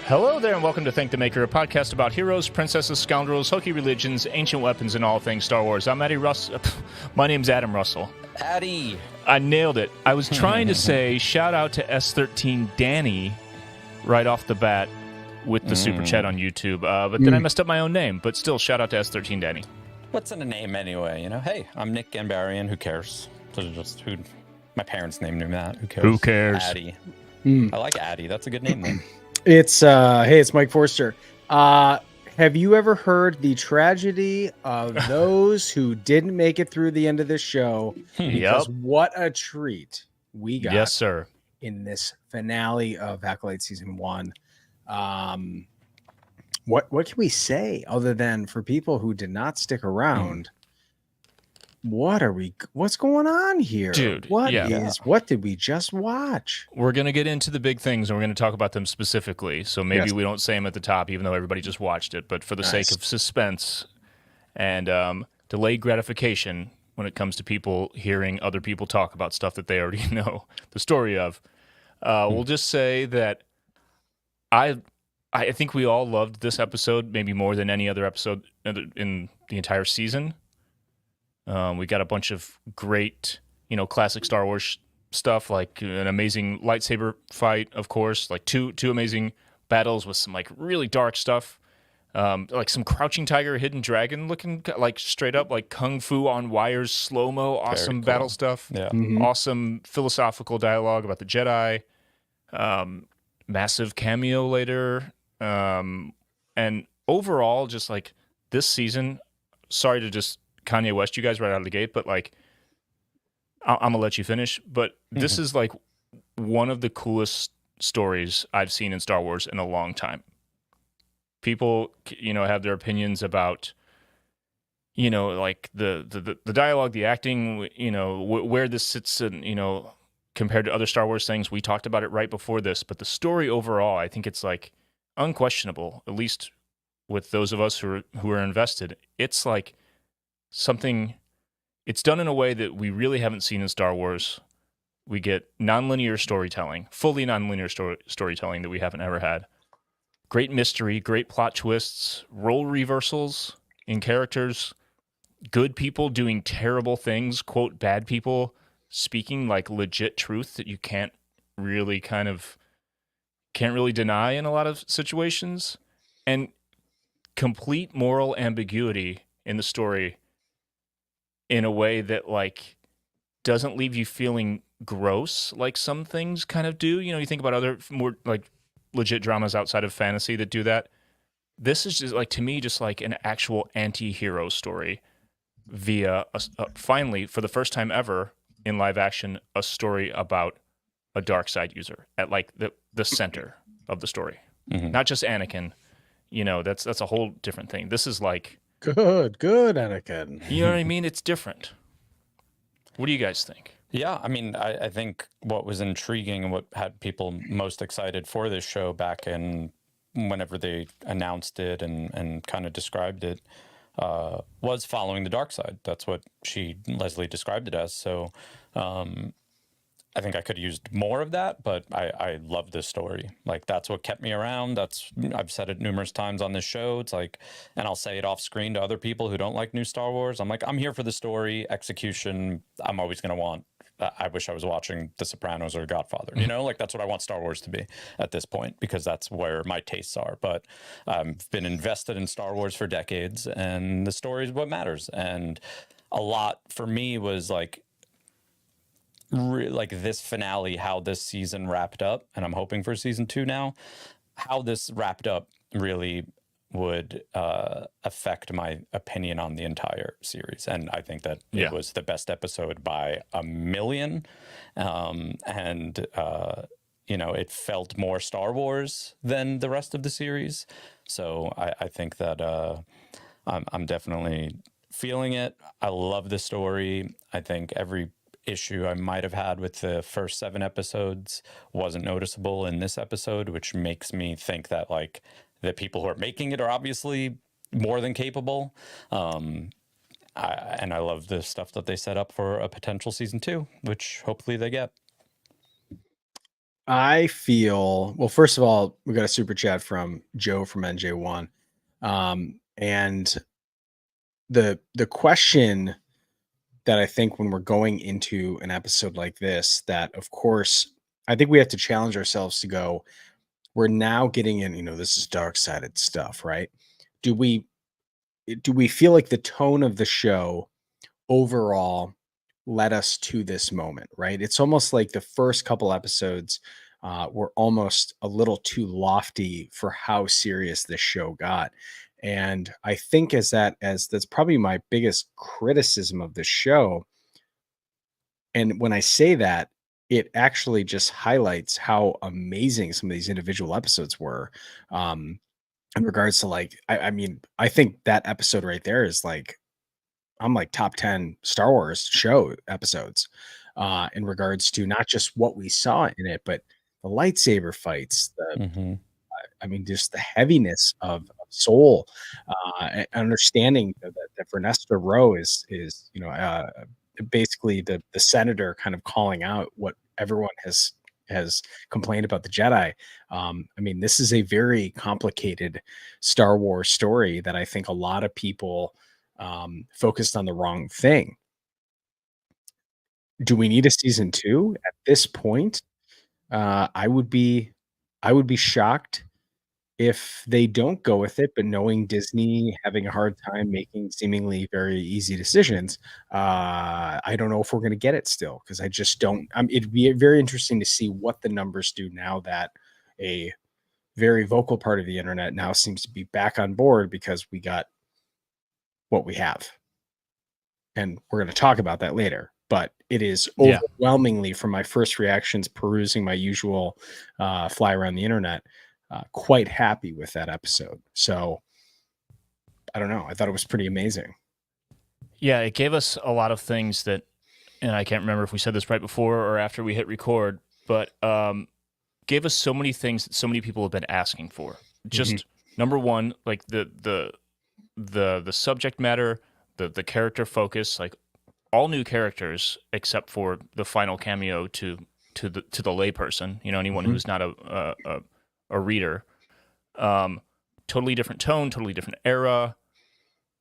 Hello there, and welcome to Thank the Maker, a podcast about heroes, princesses, scoundrels, hokey religions, ancient weapons, and all things Star Wars. I'm Eddie Russell. My name's Adam Russell. Addy. I nailed it. I was trying to say shout out to S13 Danny right off the bat with the super chat on YouTube, but then I messed up my own name. But still, shout out to S13 Danny. What's in a name anyway? You know, hey, I'm Nick Gambarian. Who cares? My parents named him that. Who cares? Who cares? Addy. I like Addy. That's a good name, though. It's it's Mike Forster. Have you ever heard the tragedy of those who didn't make it through the end of this show? Because what a treat we got. Yes, sir. In this finale of Acolyte season 1. What can we say other than for people who did not stick around? What's going on here? Dude, what did we just watch? We're going to get into the big things, and we're going to talk about them specifically. So maybe we don't say them at the top, even though everybody just watched it. But for the sake of suspense and delayed gratification when it comes to people hearing other people talk about stuff that they already know the story of, we'll just say that I think we all loved this episode, maybe more than any other episode in the entire season. We got a bunch of great, classic Star Wars stuff, like an amazing lightsaber fight, of course, like two amazing battles with some like really dark stuff, like some crouching tiger, hidden dragon looking like straight up like kung fu on wires, slow-mo, awesome battle stuff. Yeah. Awesome philosophical dialogue about the Jedi, massive cameo later, and overall, just like this season, sorry to just Kanye West you guys right out of the gate, but like I'm gonna let you finish, but this is like one of the coolest stories I've seen in Star Wars in a long time. People have their opinions about like the dialogue, the acting, where this sits in, compared to other Star Wars things. We talked about it right before this, but the story overall, I think it's like unquestionable, at least with those of us who are invested. It's like something, it's done in a way that we really haven't seen in Star Wars. We get nonlinear storytelling, fully nonlinear storytelling that we haven't ever had. Great mystery, great plot twists, role reversals in characters, good people doing terrible things, quote, bad people speaking like legit truth that you can't really deny in a lot of situations, and complete moral ambiguity in the story in a way that like doesn't leave you feeling gross like some things kind of do. You think about other more like legit dramas outside of fantasy that do that. This is just like, to me, just like an actual anti-hero story via finally, for the first time ever in live action, a story about a dark side user at like the center of the story. Not just Anakin. That's a whole different thing. This is like Good, Anakin. You know what I mean? It's different. What do you guys think? Yeah, I mean, I think what was intriguing and what had people most excited for this show back in whenever they announced it and kind of described it was following the dark side. That's what Leslie described it as. So I think I could have used more of that, but I love this story. Like, that's what kept me around. I've said it numerous times on this show. It's like, and I'll say it off screen to other people who don't like new Star Wars. I'm like, I'm here for the story, execution. I'm always going to want, I wish I was watching The Sopranos or Godfather, like that's what I want Star Wars to be at this point, because that's where my tastes are. But I've been invested in Star Wars for decades, and the story is what matters. And a lot for me was like this finale, how this season wrapped up, and I'm hoping for season 2 now, how this wrapped up really would affect my opinion on the entire series. And I think that it was the best episode by a million. It felt more Star Wars than the rest of the series. So I think that I'm definitely feeling it. I love the story. I think every issue I might have had with the first 7 episodes wasn't noticeable in this episode, which makes me think that like the people who are making it are obviously more than capable. And I love the stuff that they set up for a potential season 2, which hopefully they get. I feel well. First of all, we got a super chat from Joe from NJ1, and the question that I think when we're going into an episode like this, that of course I think we have to challenge ourselves to go. We're now getting in. This is dark sided stuff, right? Do we feel like the tone of the show overall led us to this moment, right? It's almost like the first couple episodes were almost a little too lofty for how serious this show got. And I think as that's probably my biggest criticism of the show. And when I say that, it actually just highlights how amazing some of these individual episodes were. In regards to like, I mean, I think that episode right there is like I'm like top 10 Star Wars show episodes in regards to not just what we saw in it, but the lightsaber fights, Mm-hmm. I mean, just the heaviness of soul, and understanding that Ernesto Rowe is basically the senator kind of calling out what everyone has complained about the Jedi. I mean, this is a very complicated Star Wars story that I think a lot of people focused on the wrong thing. Do we need a season two at this point? I would be shocked if they don't go with it, but knowing Disney having a hard time making seemingly very easy decisions, I don't know if we're going to get it still because I just don't. It'd be very interesting to see what the numbers do now that a very vocal part of the internet now seems to be back on board because we got what we have. And we're going to talk about that later. But it is overwhelmingly, from my first reactions, perusing my usual fly around the internet, quite happy with that episode. So I don't know. I thought it was pretty amazing. Yeah, it gave us a lot of things that, and I can't remember if we said this right before or after we hit record, but gave us so many things that so many people have been asking for. Just number one, like the subject matter, the character focus, like all new characters except for the final cameo to the layperson, anyone who's not a reader. Totally different tone, totally different era,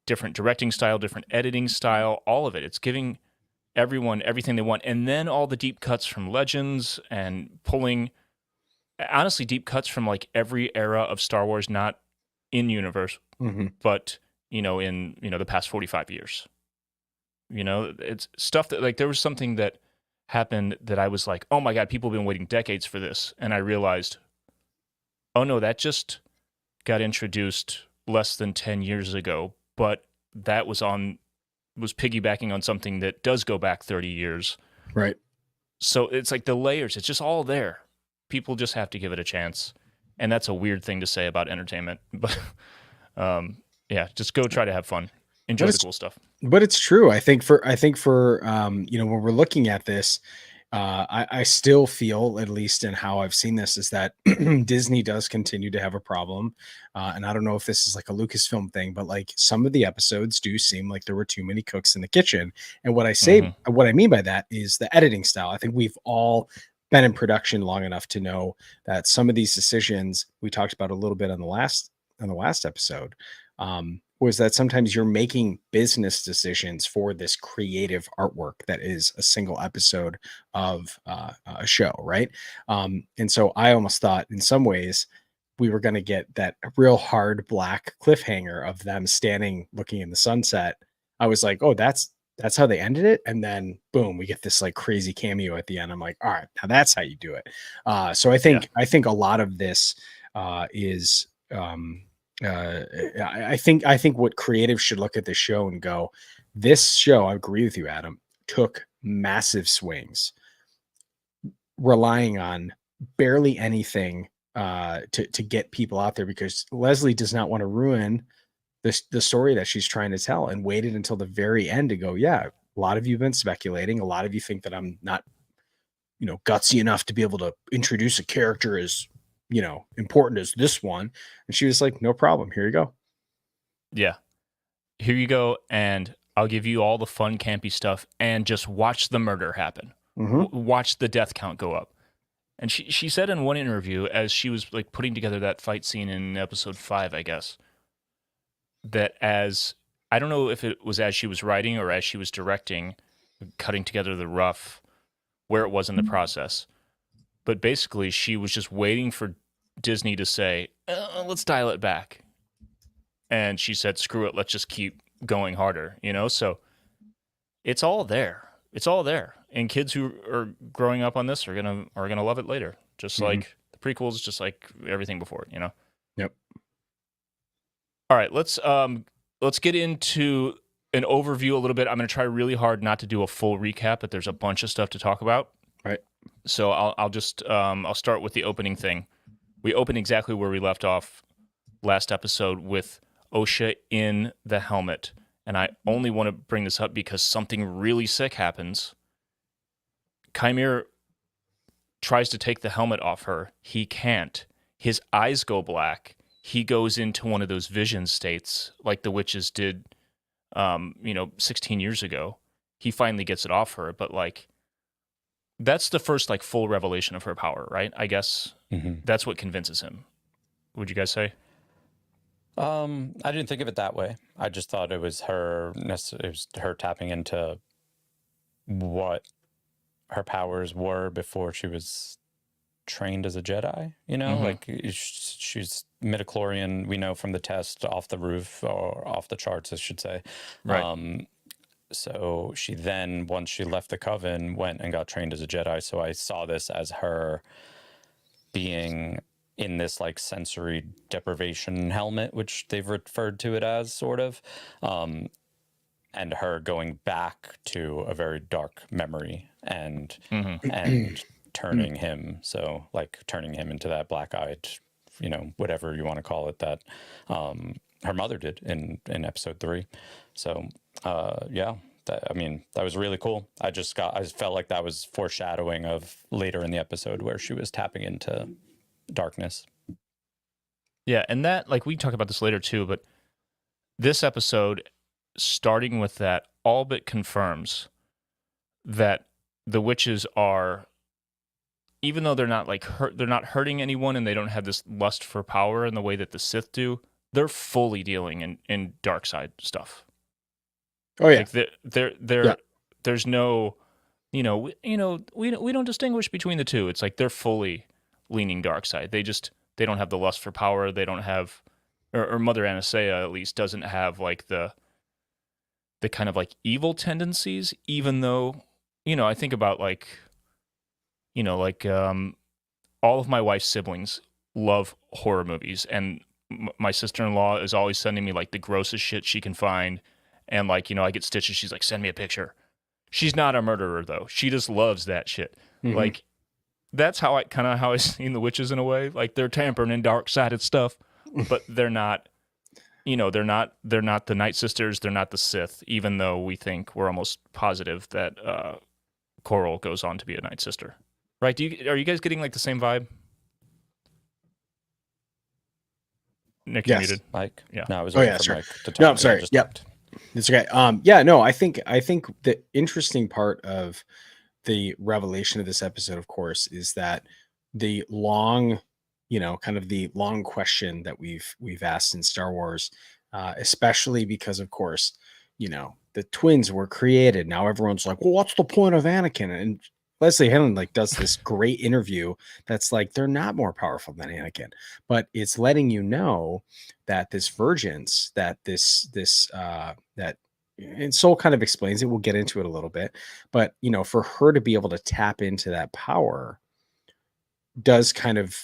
different directing style, different editing style, all of it. It's giving everyone everything they want. And then all the deep cuts from Legends and pulling, honestly, deep cuts from like every era of Star Wars, not in universe, but, in, the past 45 years. It's stuff that, like, there was something that happened that I was like, oh my God, people have been waiting decades for this. And I realized, oh no, that just got introduced less than 10 years ago, but that was piggybacking on something that does go back 30 years. Right. So it's like the layers, it's just all there. People just have to give it a chance. And that's a weird thing to say about entertainment, but yeah, just go try to have fun. Enjoy the cool stuff. But it's true. I think for when we're looking at this, I still feel, at least in how I've seen this, is that Disney does continue to have a problem. And I don't know if this is like a Lucasfilm thing, but like some of the episodes do seem like there were too many cooks in the kitchen. And what I mean by that is the editing style. I think we've all been in production long enough to know that some of these decisions we talked about a little bit on the last episode, was that sometimes you're making business decisions for this creative artwork that is a single episode of a show, right? And so I almost thought in some ways we were going to get that real hard black cliffhanger of them standing looking in the sunset. I was like, oh, that's how they ended it. And then boom, we get this like crazy cameo at the end. I'm like, all right, now that's how you do it. So I think a lot of this is I think what creatives should look at this show and go, this show, I agree with you, Adam, took massive swings, relying on barely anything to get people out there, because Leslie does not want to ruin the story that she's trying to tell, and waited until the very end to go, yeah, a lot of you have been speculating. A lot of you think that I'm not, gutsy enough to be able to introduce a character as important as this one. And she was like, no problem. Here you go. Yeah. Here you go. And I'll give you all the fun, campy stuff and just watch the murder happen. Watch the death count go up. And she said in one interview, as she was like putting together that fight scene in episode 5, I guess, that as I don't know if it was as she was writing or as she was directing, cutting together the rough, where it was in the process. But basically, she was just waiting for Disney to say, let's dial it back. And she said, screw it, let's just keep going harder, you know? So it's all there. It's all there. And kids who are growing up on this are gonna love it later. Just like the prequels, just like everything before it, you know? Yep. All right, let's get into an overview a little bit. I'm gonna try really hard not to do a full recap, but there's a bunch of stuff to talk about. Right. So I'll just I'll start with the opening thing. We open exactly where we left off last episode with Osha in the helmet. And I only want to bring this up because something really sick happens. Chimera tries to take the helmet off her. He can't. His eyes go black. He goes into one of those vision states like the witches did 16 years ago. He finally gets it off her, but like that's the first like full revelation of her power, right? I guess that's what convinces him. Would you guys say? I didn't think of it that way. I just thought it was her tapping into what her powers were before she was trained as a Jedi, you know, like she's midichlorian, we know from the test off the roof or off the charts, I should say. Right. So she then, once she left the coven, went and got trained as a Jedi. So I saw this as her being in this like sensory deprivation helmet, which they've referred to it as sort of, and her going back to a very dark memory and turning him. So like turning him into that black-eyed, you know, whatever you want to call it, that her mother did in episode 3. So yeah, that was really cool. I felt like that was foreshadowing of later in the episode where she was tapping into darkness. Yeah, and that, like, we talk about this later too, but this episode, starting with that, all but confirms that the witches are, even though they're not like they're not hurting anyone and they don't have this lust for power in the way that the Sith do, they're fully dealing in dark side stuff. Oh yeah. Like there's no, we don't distinguish between the two. It's like they're fully leaning dark side. They don't have the lust for power. They don't have, or Mother Anastasia at least doesn't have like the kind of like evil tendencies, even though, I think about like, all of my wife's siblings love horror movies, and my sister-in-law is always sending me like the grossest shit she can find. And like, I get stitches. She's like, send me a picture. She's not a murderer though. She just loves that shit. Like, that's how I seen the witches in a way. Like they're tampering in dark-sided stuff, but they're not, they're not the Night Sisters. They're not the Sith, even though we think we're almost positive that Coral goes on to be a Night Sister. Right? Are you guys getting like the same vibe? Nick, yes. muted. Mike? Yeah. No, I was waiting for Mike to talk. No, I'm sorry. Yep. It's okay. I think the interesting part of the revelation of this episode, of course, is that the long, kind of the long question that we've asked in Star Wars, especially because, of course, the twins were created. Now everyone's like, well, what's the point of Anakin? And Leslie Helen like does this great interview that's like they're not more powerful than Anakin, but it's letting you know that this vergence, that that and Soul kind of explains it. We'll get into it a little bit, but for her to be able to tap into that power does kind of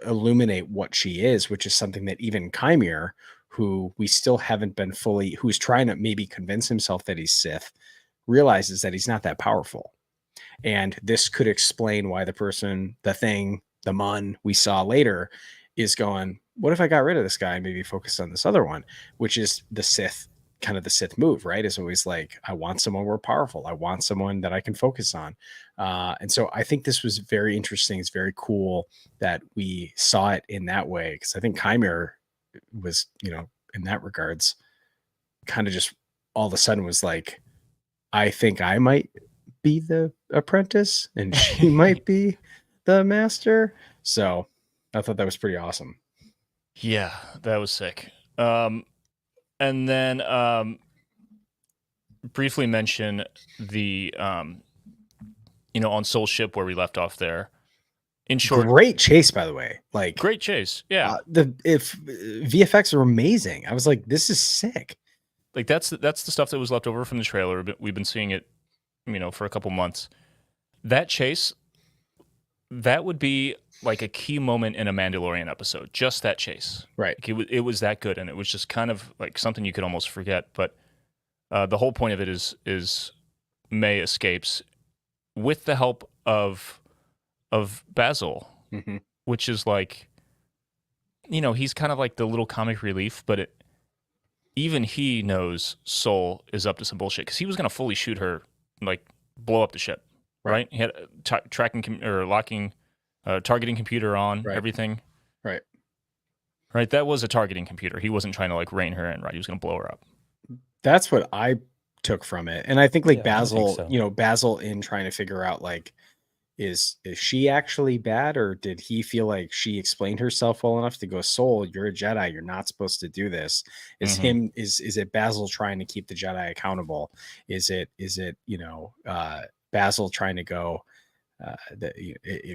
illuminate what she is, which is something that even Chimera, who we still haven't been fully, who's trying to maybe convince himself that he's Sith, realizes that he's not that powerful. And this could explain why the Mun we saw later is going, what if I got rid of this guy and maybe focused on this other one, which is the Sith, kind of the Sith move, right? Is always like, I want someone more powerful. I want someone that I can focus on. And so I think this was very interesting. It's very cool that we saw it in that way, because I think Chimera was, in that regards, kind of just all of a sudden was like, I think I might be the apprentice and she might be the master. So I thought that was pretty awesome. Yeah, that was sick. And then briefly mention the on Soul Ship where we left off there. In short, Great chase, by the way. Like great chase. Yeah, if VFX are amazing. I was like, this is sick. like that's the stuff that was left over from the trailer. But we've been seeing it, for a couple months. That chase, that would be like a key moment in a Mandalorian episode. Just that chase, Right? Like it was that good, and it was just kind of like something you could almost forget. But the whole point of it is May escapes with the help of Basil, Mm-hmm. which is like, he's kind of like the little comic relief, but even he knows Soul is up to some bullshit because he was going to fully shoot her, like blow up the ship, right? He had targeting computer on, everything. Right. That was a targeting computer. He wasn't trying to like rein her in, right? He was going to blow her up. That's what I took from it. And I think like Basil, think so. Basil in trying to figure out like, is she actually bad, or did he feel like she explained herself well enough to go, Soul, you're a Jedi, you're not supposed to do this? Is it Basil trying to keep the Jedi accountable? Is it Basil trying to go,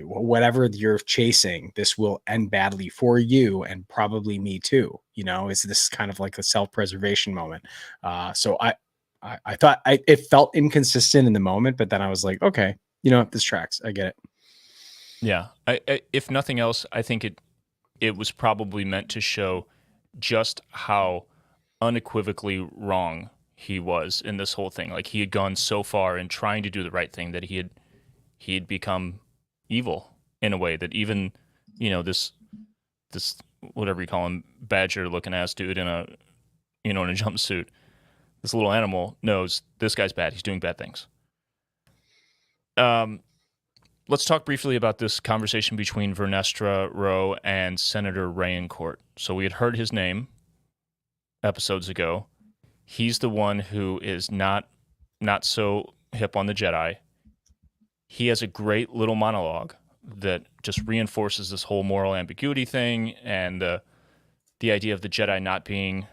whatever you're chasing, this will end badly for you and probably me too. Is this kind of like a self-preservation moment? So I thought it felt inconsistent in the moment, but then I was like, okay, this tracks. I get it. Yeah. I if nothing else, I think it was probably meant to show just how unequivocally wrong he was in this whole thing. Like he had gone so far in trying to do the right thing that he'd become evil in a way that even, this whatever you call him, badger looking ass dude in a jumpsuit, this little animal knows this guy's bad. He's doing bad things. Let's talk briefly about this conversation between Vernestra Rowe and Senator Rayencourt. So we had heard his name episodes ago. He's the one who is not so hip on the Jedi. He has a great little monologue that just reinforces this whole moral ambiguity thing and the idea of the Jedi not being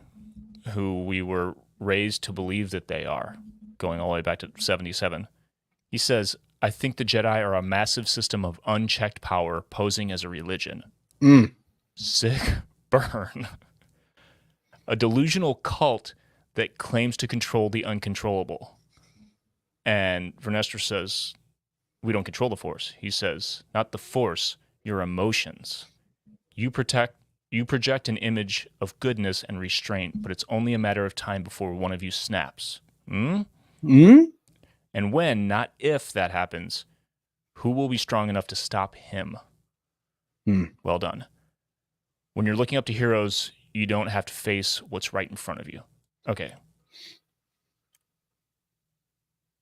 who we were raised to believe that they are, going all the way back to 77. He says, I think the Jedi are a massive system of unchecked power posing as a religion. Sick burn. A delusional cult that claims to control the uncontrollable. And Vernestra says, we don't control the Force. He says, not the Force, your emotions. You project an image of goodness and restraint, but it's only a matter of time before one of you snaps. And when, not if, that happens, who will be strong enough to stop him? Well done. When you're looking up to heroes, you don't have to face what's right in front of you. Okay.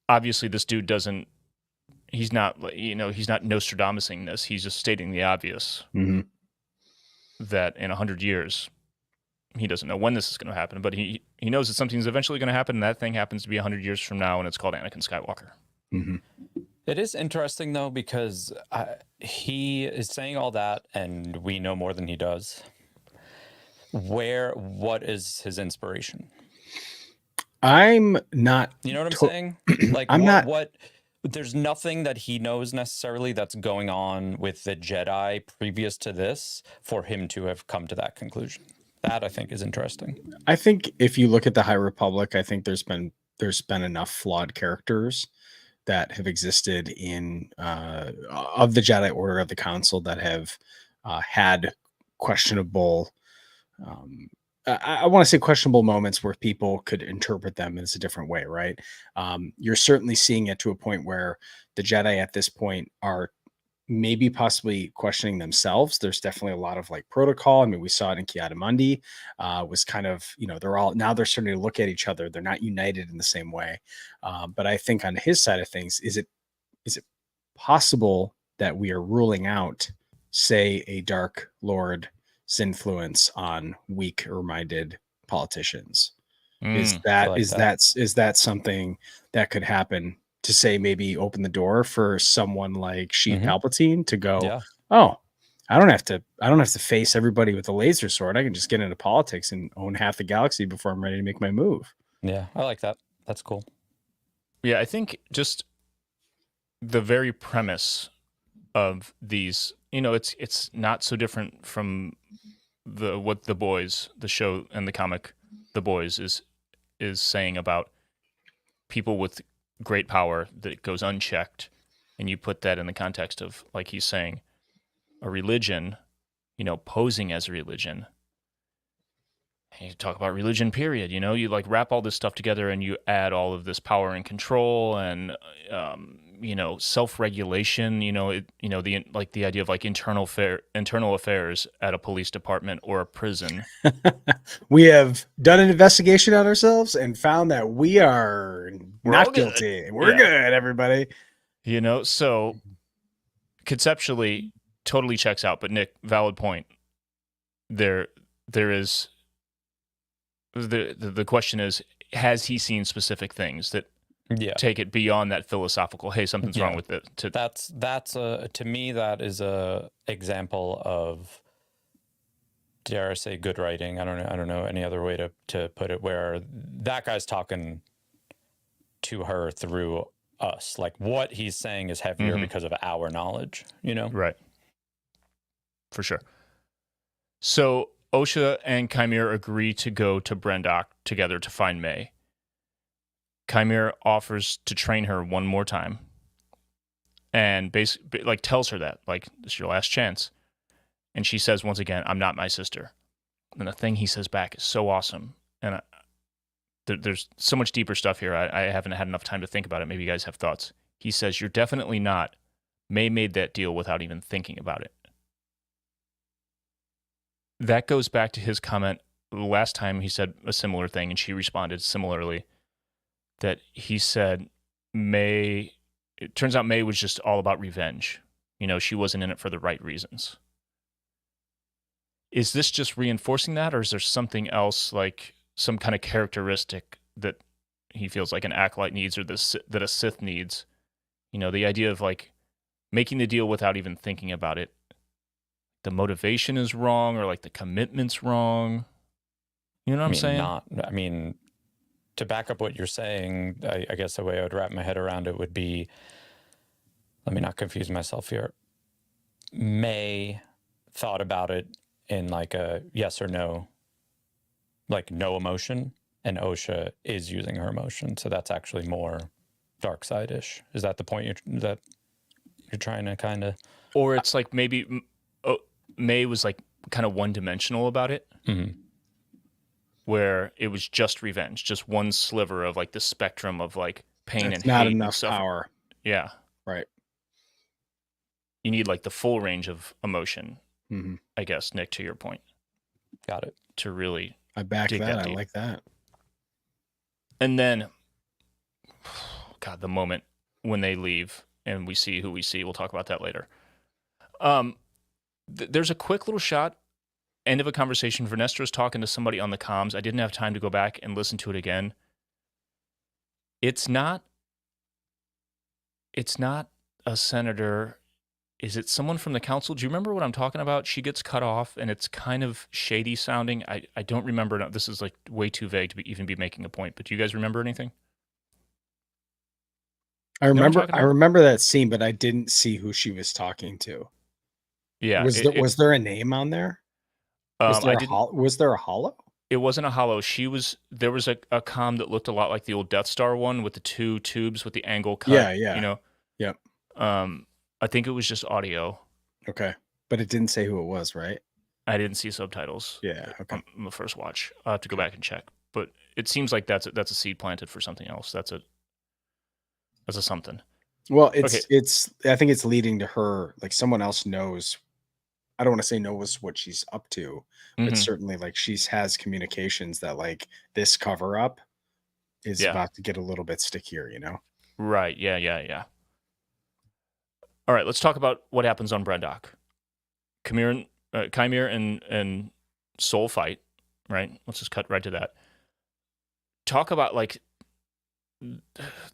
Obviously, this dude he's not Nostradamusing this. He's just stating the obvious. That in 100 years, he doesn't know when this is going to happen, but he knows that something's eventually going to happen, and that thing happens to be 100 years from now, and it's called Anakin Skywalker. It is interesting, though, because he is saying all that, and we know more than he does. What is his inspiration? I'm not... You know what I'm saying? Like, there's nothing that he knows necessarily that's going on with the Jedi previous to this for him to have come to that conclusion. That I think is interesting. I think if you look at the High Republic, I think there's been enough flawed characters that have existed in of the Jedi Order of the Council that have had questionable. I want to say questionable moments where people could interpret them as a different way, right? You're certainly seeing it to a point where the Jedi at this point are maybe possibly questioning themselves. There's definitely a lot of like protocol. I mean, we saw it in Kiadamundi, was kind of, they're starting to look at each other. They're not united in the same way. But I think on his side of things, is it possible that we are ruling out, say, a Dark Lord's influence on weaker-minded politicians? Is that something that could happen to say maybe open the door for someone like Sheev Mhm. Palpatine to go, Yeah. oh, I don't have to face everybody with a laser sword. I can just get into politics and own half the galaxy before I'm ready to make my move. Yeah, I like that. That's cool. Yeah, I think just the very premise of these, it's not so different from what the boys, the show and the comic, the boys is saying about people with great power that goes unchecked, and you put that in the context of, like he's saying, a religion, posing as a religion. And you talk about religion, period. You like wrap all this stuff together, and you add all of this power and control, and self-regulation. The idea of like internal affairs at a police department or a prison. We have done an investigation on ourselves and found that we are We're all not good. guilty. We're Yeah. good, everybody. So conceptually, totally checks out. But Nick, valid point. There is the question is, has he seen specific things that take it beyond that philosophical, hey, something's wrong with it? That's to me, that is a example of, dare I say, good writing. I don't know any other way to put it, where that guy's talking to her through us. Like, what he's saying is heavier because of our knowledge, Right. For sure. So Osha and Chimera agree to go to Brendok together to find May. Chimera offers to train her one more time, and basically, like, tells her that, like, this is your last chance. And she says once again, "I'm not my sister." And the thing he says back is so awesome. And there's so much deeper stuff here. I haven't had enough time to think about it. Maybe you guys have thoughts. He says, "You're definitely not. May made that deal without even thinking about it." That goes back to his comment last time he said a similar thing, and she responded similarly, that he said it turns out May was just all about revenge. She wasn't in it for the right reasons. Is this just reinforcing that, or is there something else, like some kind of characteristic that he feels like an Acolyte needs, or that a Sith needs? The idea of like making the deal without even thinking about it. The motivation is wrong, or like the commitment's wrong. You know what I'm saying? To back up what you're saying, I guess the way I would wrap my head around it would be, let me not confuse myself here. May thought about it in like a yes or no, like no emotion, and Osha is using her emotion. So that's actually more dark side-ish. Is that the point you're trying to kind of... Or it's like maybe May was like kind of one-dimensional about it, where it was just revenge, just one sliver of like the spectrum of like pain and not hate enough and power. Yeah. Right. You need like the full range of emotion, Mm-hmm. I guess, Nick, to your point. Got it. To really I back dig that. that I deep. like that. And then, God, the moment when they leave and we see who we see, we'll talk about that later. There's a quick little shot, end of a conversation. Vernestra's talking to somebody on the comms. I didn't have time to go back and listen to it again. It's not a senator. Is it someone from the council? Do you remember what I'm talking about? She gets cut off, and it's kind of shady sounding. I don't remember. This is like way too vague to even be making a point. But do you guys remember anything? I remember that scene, but I didn't see who she was talking to. Yeah. Was there a name on there? Was there a hollow? It wasn't a hollow. There was a comm that looked a lot like the old Death Star one with the two tubes with the angle cut. Yeah. Yep. I think it was just audio. Okay. But it didn't say who it was, right? I didn't see subtitles. Yeah. Okay. On the first watch. I'll have to go back and check. But it seems like that's a seed planted for something else. That's a something. Well, it's I think it's leading to her, like someone else knows. I don't want to say knows what she's up to, but certainly like she has communications that like this cover up is about to get a little bit stickier, Right. Yeah. All right, let's talk about what happens on Brendok. Chimera and Soul fight, right? Let's just cut right to that. Talk about like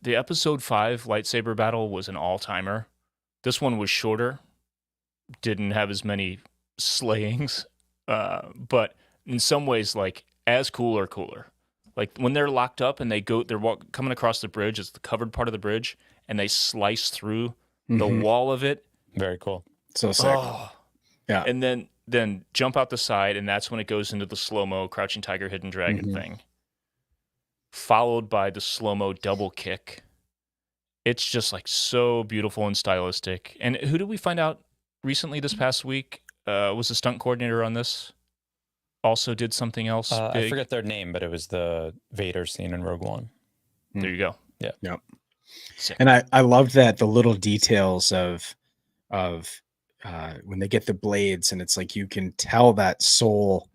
the episode 5 lightsaber battle was an all-timer. This one was shorter, didn't have as many slayings, but in some ways, like, as cool or cooler. Like, when they're locked up and they're coming across the bridge, it's the covered part of the bridge, and they slice through the wall of it. Very cool. So sick. Oh. Yeah. And then jump out the side, and that's when it goes into the slow-mo Crouching Tiger, Hidden Dragon thing. Followed by the slow-mo double kick. It's just like so beautiful and stylistic. And who did we find out recently this past week was the stunt coordinator on this? Also did something else big. I forget their name, but it was the Vader scene in Rogue One. There you go. Yeah. Yep. Sick. And I loved that the little details of when they get the blades, and it's like you can tell that Soul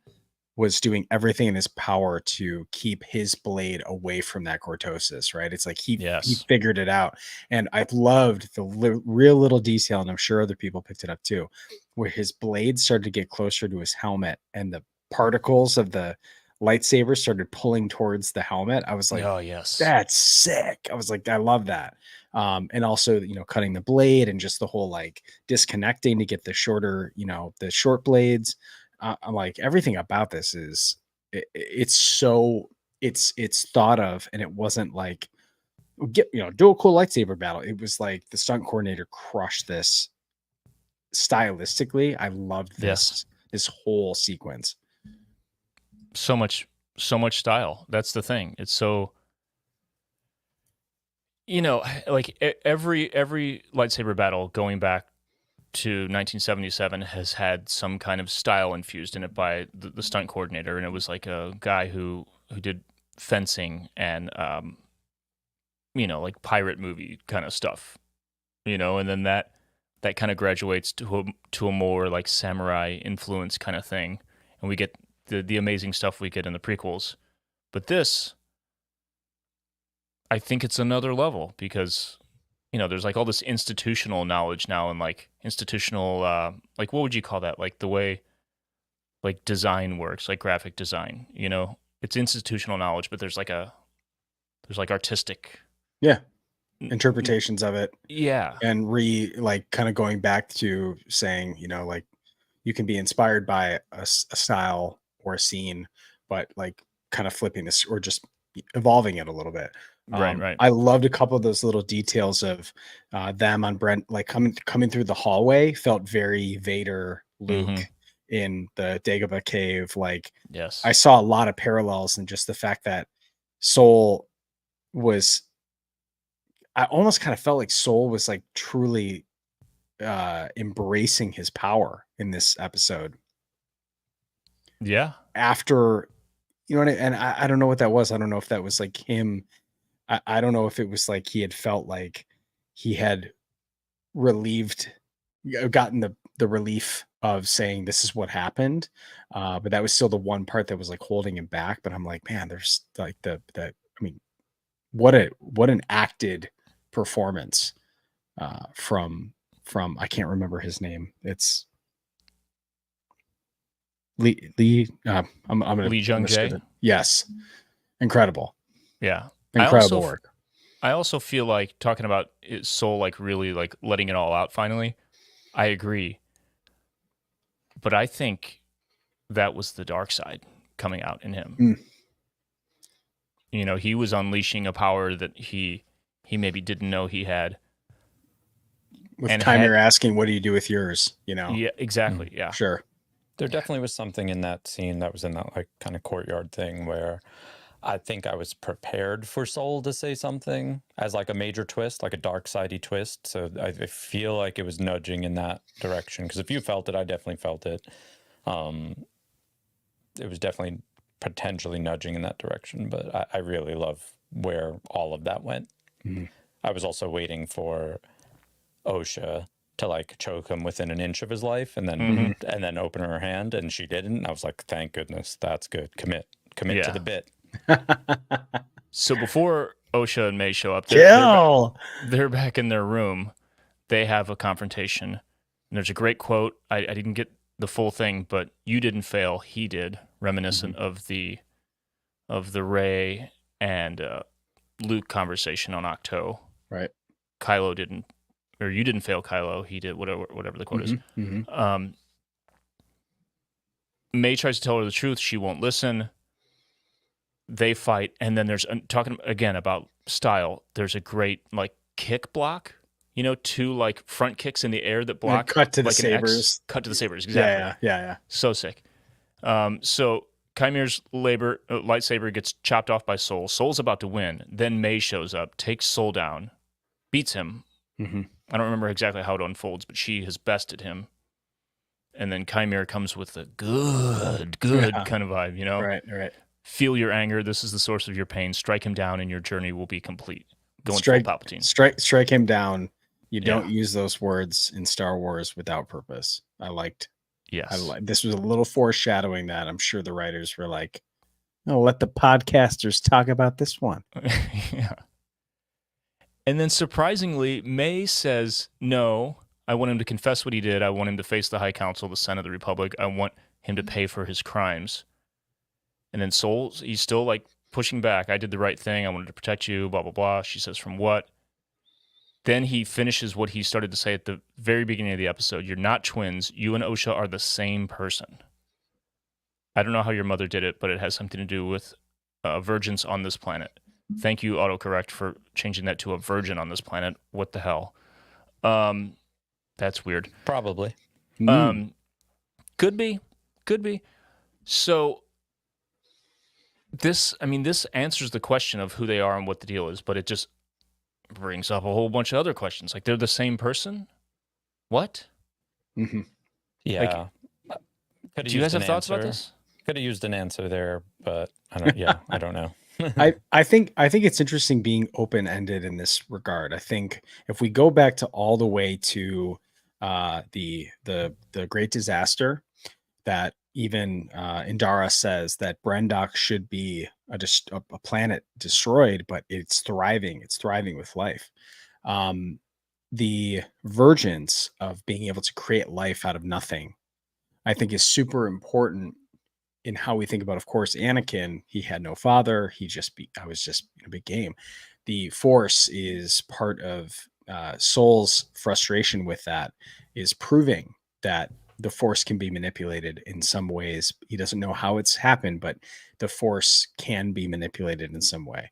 was doing everything in his power to keep his blade away from that cortosis, right? It's like he figured it out. And I've loved the real little detail, and I'm sure other people picked it up too, where his blade started to get closer to his helmet and the particles of the lightsaber started pulling towards the helmet. I was like, oh, yes, that's sick. I was like, I love that. And also, cutting the blade and just the whole like disconnecting to get the shorter, the short blades. I'm like, everything about this is it's thought of, and it wasn't like do a cool lightsaber battle. It was like the stunt coordinator crushed this stylistically. I loved this whole sequence. So much style. That's the thing. It's so, like every lightsaber battle going back to 1977 has had some kind of style infused in it by the stunt coordinator, and it was like a guy who did fencing and like pirate movie kind of stuff, and then that kind of graduates to a more like samurai influence kind of thing, and we get the amazing stuff we get in the prequels. But this, I think it's another level because there's like all this institutional knowledge now, and like institutional, like what would you call that? Like the way like design works, like graphic design, it's institutional knowledge, but there's like artistic. Yeah. Interpretations of it. Yeah. And kind of going back to saying, like you can be inspired by a style or a scene, but like kind of flipping this or just evolving it a little bit. Right. I loved a couple of those little details of them on Brent, like coming through the hallway felt very Vader, Luke in the Dagobah cave. Like, yes, I saw a lot of parallels, and just the fact that Soul was, I almost kind of felt like Soul was like truly embracing his power in this episode. Yeah. After, and I don't know what that was. I don't know if that was like him. I don't know if it was like he had felt like he had gotten the relief of saying this is what happened. But that was still the one part that was like holding him back. But I'm like, man, there's like what an acted performance from I can't remember his name. It's Lee. I'm gonna Lee Jung-jae. Yes, incredible. Yeah, incredible work. I also feel like talking about Soul, like really like letting it all out finally. I agree, but I think that was the dark side coming out in him. He was unleashing a power that he maybe didn't know he had. With time you're asking, what do you do with yours? Yeah, exactly. Yeah, sure. There definitely was something in that scene that was in that like kind of courtyard thing where I think I was prepared for Soul to say something as like a major twist, like a dark sidey twist. So I feel like it was nudging in that direction. Because if you felt it, I definitely felt it. It was definitely potentially nudging in that direction. But I really love where all of that went. I was also waiting for Osha to like choke him within an inch of his life and then open her hand, and she didn't. I was like, thank goodness, that's good. Commit to the bit. So before Osha and May show up, they're back in their room. They have a confrontation. And there's a great quote. I didn't get the full thing, but you didn't fail, he did, reminiscent of the Rey and Luke conversation on Octo. Right. Kylo didn't, or you didn't fail Kylo. He did whatever the quote is. May tries to tell her the truth. She won't listen. They fight, and then there's talking again about style. There's a great like kick block. 2 like front kicks in the air that block. Cut to the like sabers. Cut to the sabers. Exactly. Yeah. So sick. So Chimere's lightsaber gets chopped off by Soul. Soul's about to win. Then May shows up, takes Soul down, beats him. I don't remember exactly how it unfolds, but she has bested him. And then Chimere comes with a good kind of vibe, Right. Feel your anger. This is the source of your pain. Strike him down, and your journey will be complete. Going full Palpatine. Strike him down. You don't use those words in Star Wars without purpose. Yes. This was a little foreshadowing that. I'm sure the writers were like, "Oh, let the podcasters talk about this one." Yeah. And then surprisingly, May says, "No, I want him to confess what he did. I want him to face the High Council, the Senate of the Republic. I want him to pay for his crimes." And then Soul, he's still like pushing back. I did the right thing. I wanted to protect you, blah, blah, blah. She says, from what? Then he finishes what he started to say at the very beginning of the episode. You're not twins. You and Osha are the same person. I don't know how your mother did it, but it has something to do with virgins on this planet. Thank you, autocorrect, for changing that to a virgin on this planet. What the hell? That's weird. Probably. Could be. So this answers the question of who they are and what the deal is, but it just brings up a whole bunch of other questions. Like, they're the same person? What? Yeah. Do you guys have thoughts about this? Could have used an answer there, but I don't know. I think it's interesting being open-ended in this regard. I think if we go back to all the way to the Great Disaster, that even Indara says that Brendok should be a planet destroyed, but it's thriving. It's thriving with life. The vergence of being able to create life out of nothing, I think, is super important in how we think about, of course, Anakin. He had no father. I was just in a big game. The Force is part of Soul's frustration with that, is proving that the Force can be manipulated in some ways. He doesn't know how it's happened, but the Force can be manipulated in some way.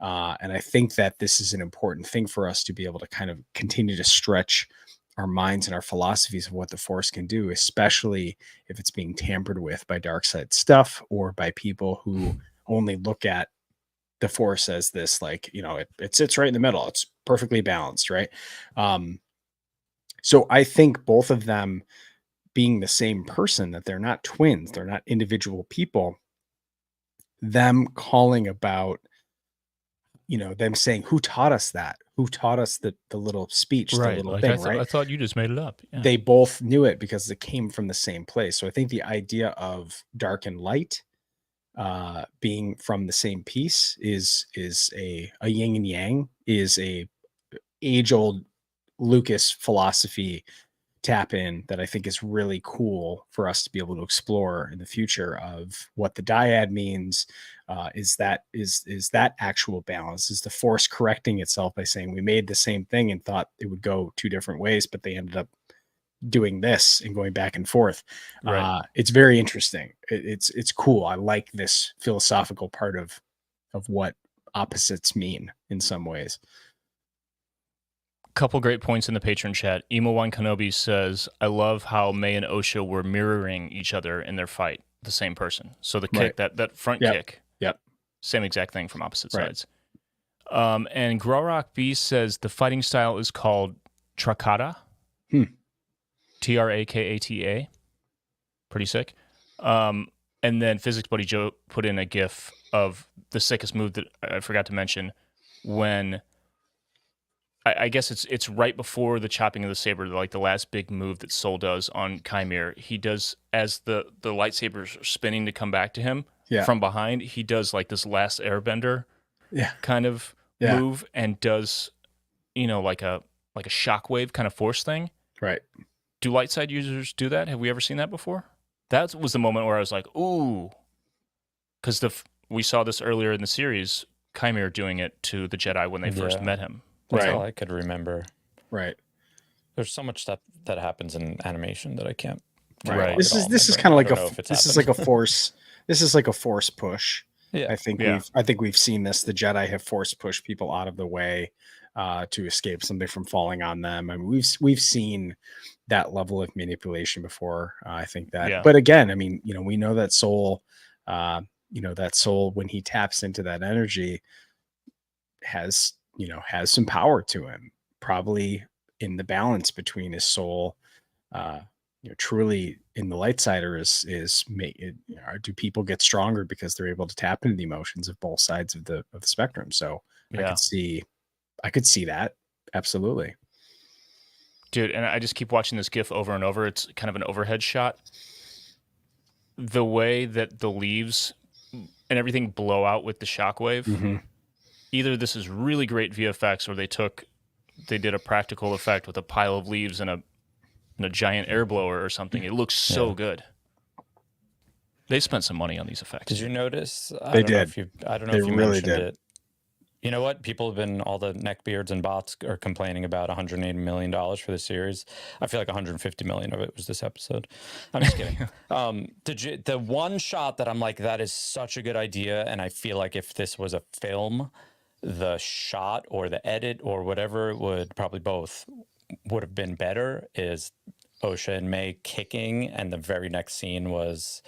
And I think that this is an important thing for us to be able to kind of continue to stretch our minds and our philosophies of what the Force can do, especially if it's being tampered with by dark side stuff or by people who only look at the Force as this, like, it sits right in the middle. It's perfectly balanced, right? So I think both of them being the same person, that they're not twins, they're not individual people, them calling about, them saying, who taught us that? Who taught us the little speech, right, the little like thing, right? I thought you just made it up. Yeah. They both knew it because it came from the same place. So I think the idea of dark and light being from the same piece is a yin and yang, is a age-old Lucas philosophy tap in that I think is really cool for us to be able to explore in the future of what the dyad means. Is that actual balance? Is the Force correcting itself by saying we made the same thing and thought it would go two different ways, but they ended up doing this and going back and forth. Right. It's very interesting. It's cool. I like this philosophical part of what opposites mean in some ways. Couple great points in the patron chat. Emo1 Kenobi says, I love how May and Osha were mirroring each other in their fight, the same person. So the kick, that front kick, same exact thing from opposite sides. And Grorok B says the fighting style is called Trakata. Trakata. Pretty sick. And then Physics Buddy Joe put in a GIF of the sickest move that I forgot to mention, when I guess it's right before the chopping of the saber, like the last big move that Soul does on Chimere. He does, as the lightsabers are spinning to come back to him from behind, he does like this last airbender kind of move, and does, like a shockwave kind of force thing. Right. Do light side users do that? Have we ever seen that before? That was the moment where I was like, ooh, because we saw this earlier in the series. Chimera doing it to the Jedi when they first met him. That's Right. all I could remember. Right. There's so much stuff that happens in animation that I can't. Right. This is kind of like a force. This is like a force push. Yeah. I think we've seen this. The Jedi have force pushed people out of the way to escape something from falling on them. I mean, we've seen that level of manipulation before. I think that, but again, I mean, we know that soul, when he taps into that energy, has some power to him, probably in the balance between his soul, truly in the light side, or do people get stronger because they're able to tap into the emotions of both sides of the spectrum? So I could see that. Absolutely. Dude, and I just keep watching this GIF over and over. It's kind of an overhead shot. The way that the leaves and everything blow out with the shockwave, either this is really great VFX, or they did a practical effect with a pile of leaves and a giant air blower or something. It looks so good. They spent some money on these effects. Did you notice? They did. I don't know if you mentioned it. You know what? People have been, all the neckbeards and bots are complaining about $180 million for this series. I feel like $150 million of it was this episode. I'm just kidding. The one shot that I'm like, that is such a good idea, and I feel like if this was a film, the shot or the edit or whatever would have been better, is Osha and May kicking, and the very next scene was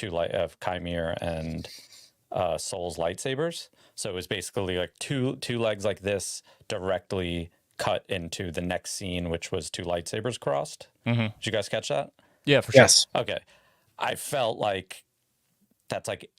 of Chimera and Soul's lightsabers. So it was basically like two legs like this directly cut into the next scene, which was two lightsabers crossed. Did you guys catch that? Yeah, for sure. Yes. Okay. I felt like that's like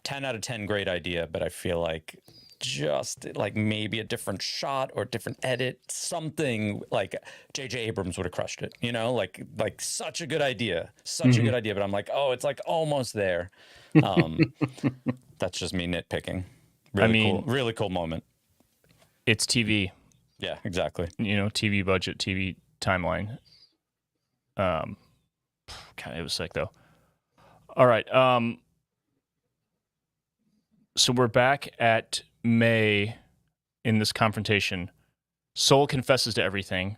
10 out of 10 great idea, but I feel like just like maybe a different shot or different edit, something like J.J. Abrams would have crushed it, like such a good idea, a good idea. But I'm like, oh, it's like almost there. That's just me nitpicking. Really cool moment. It's TV. Yeah, exactly. TV budget, TV timeline. God, it was sick though. All right. So we're back at May in this confrontation. Soul confesses to everything.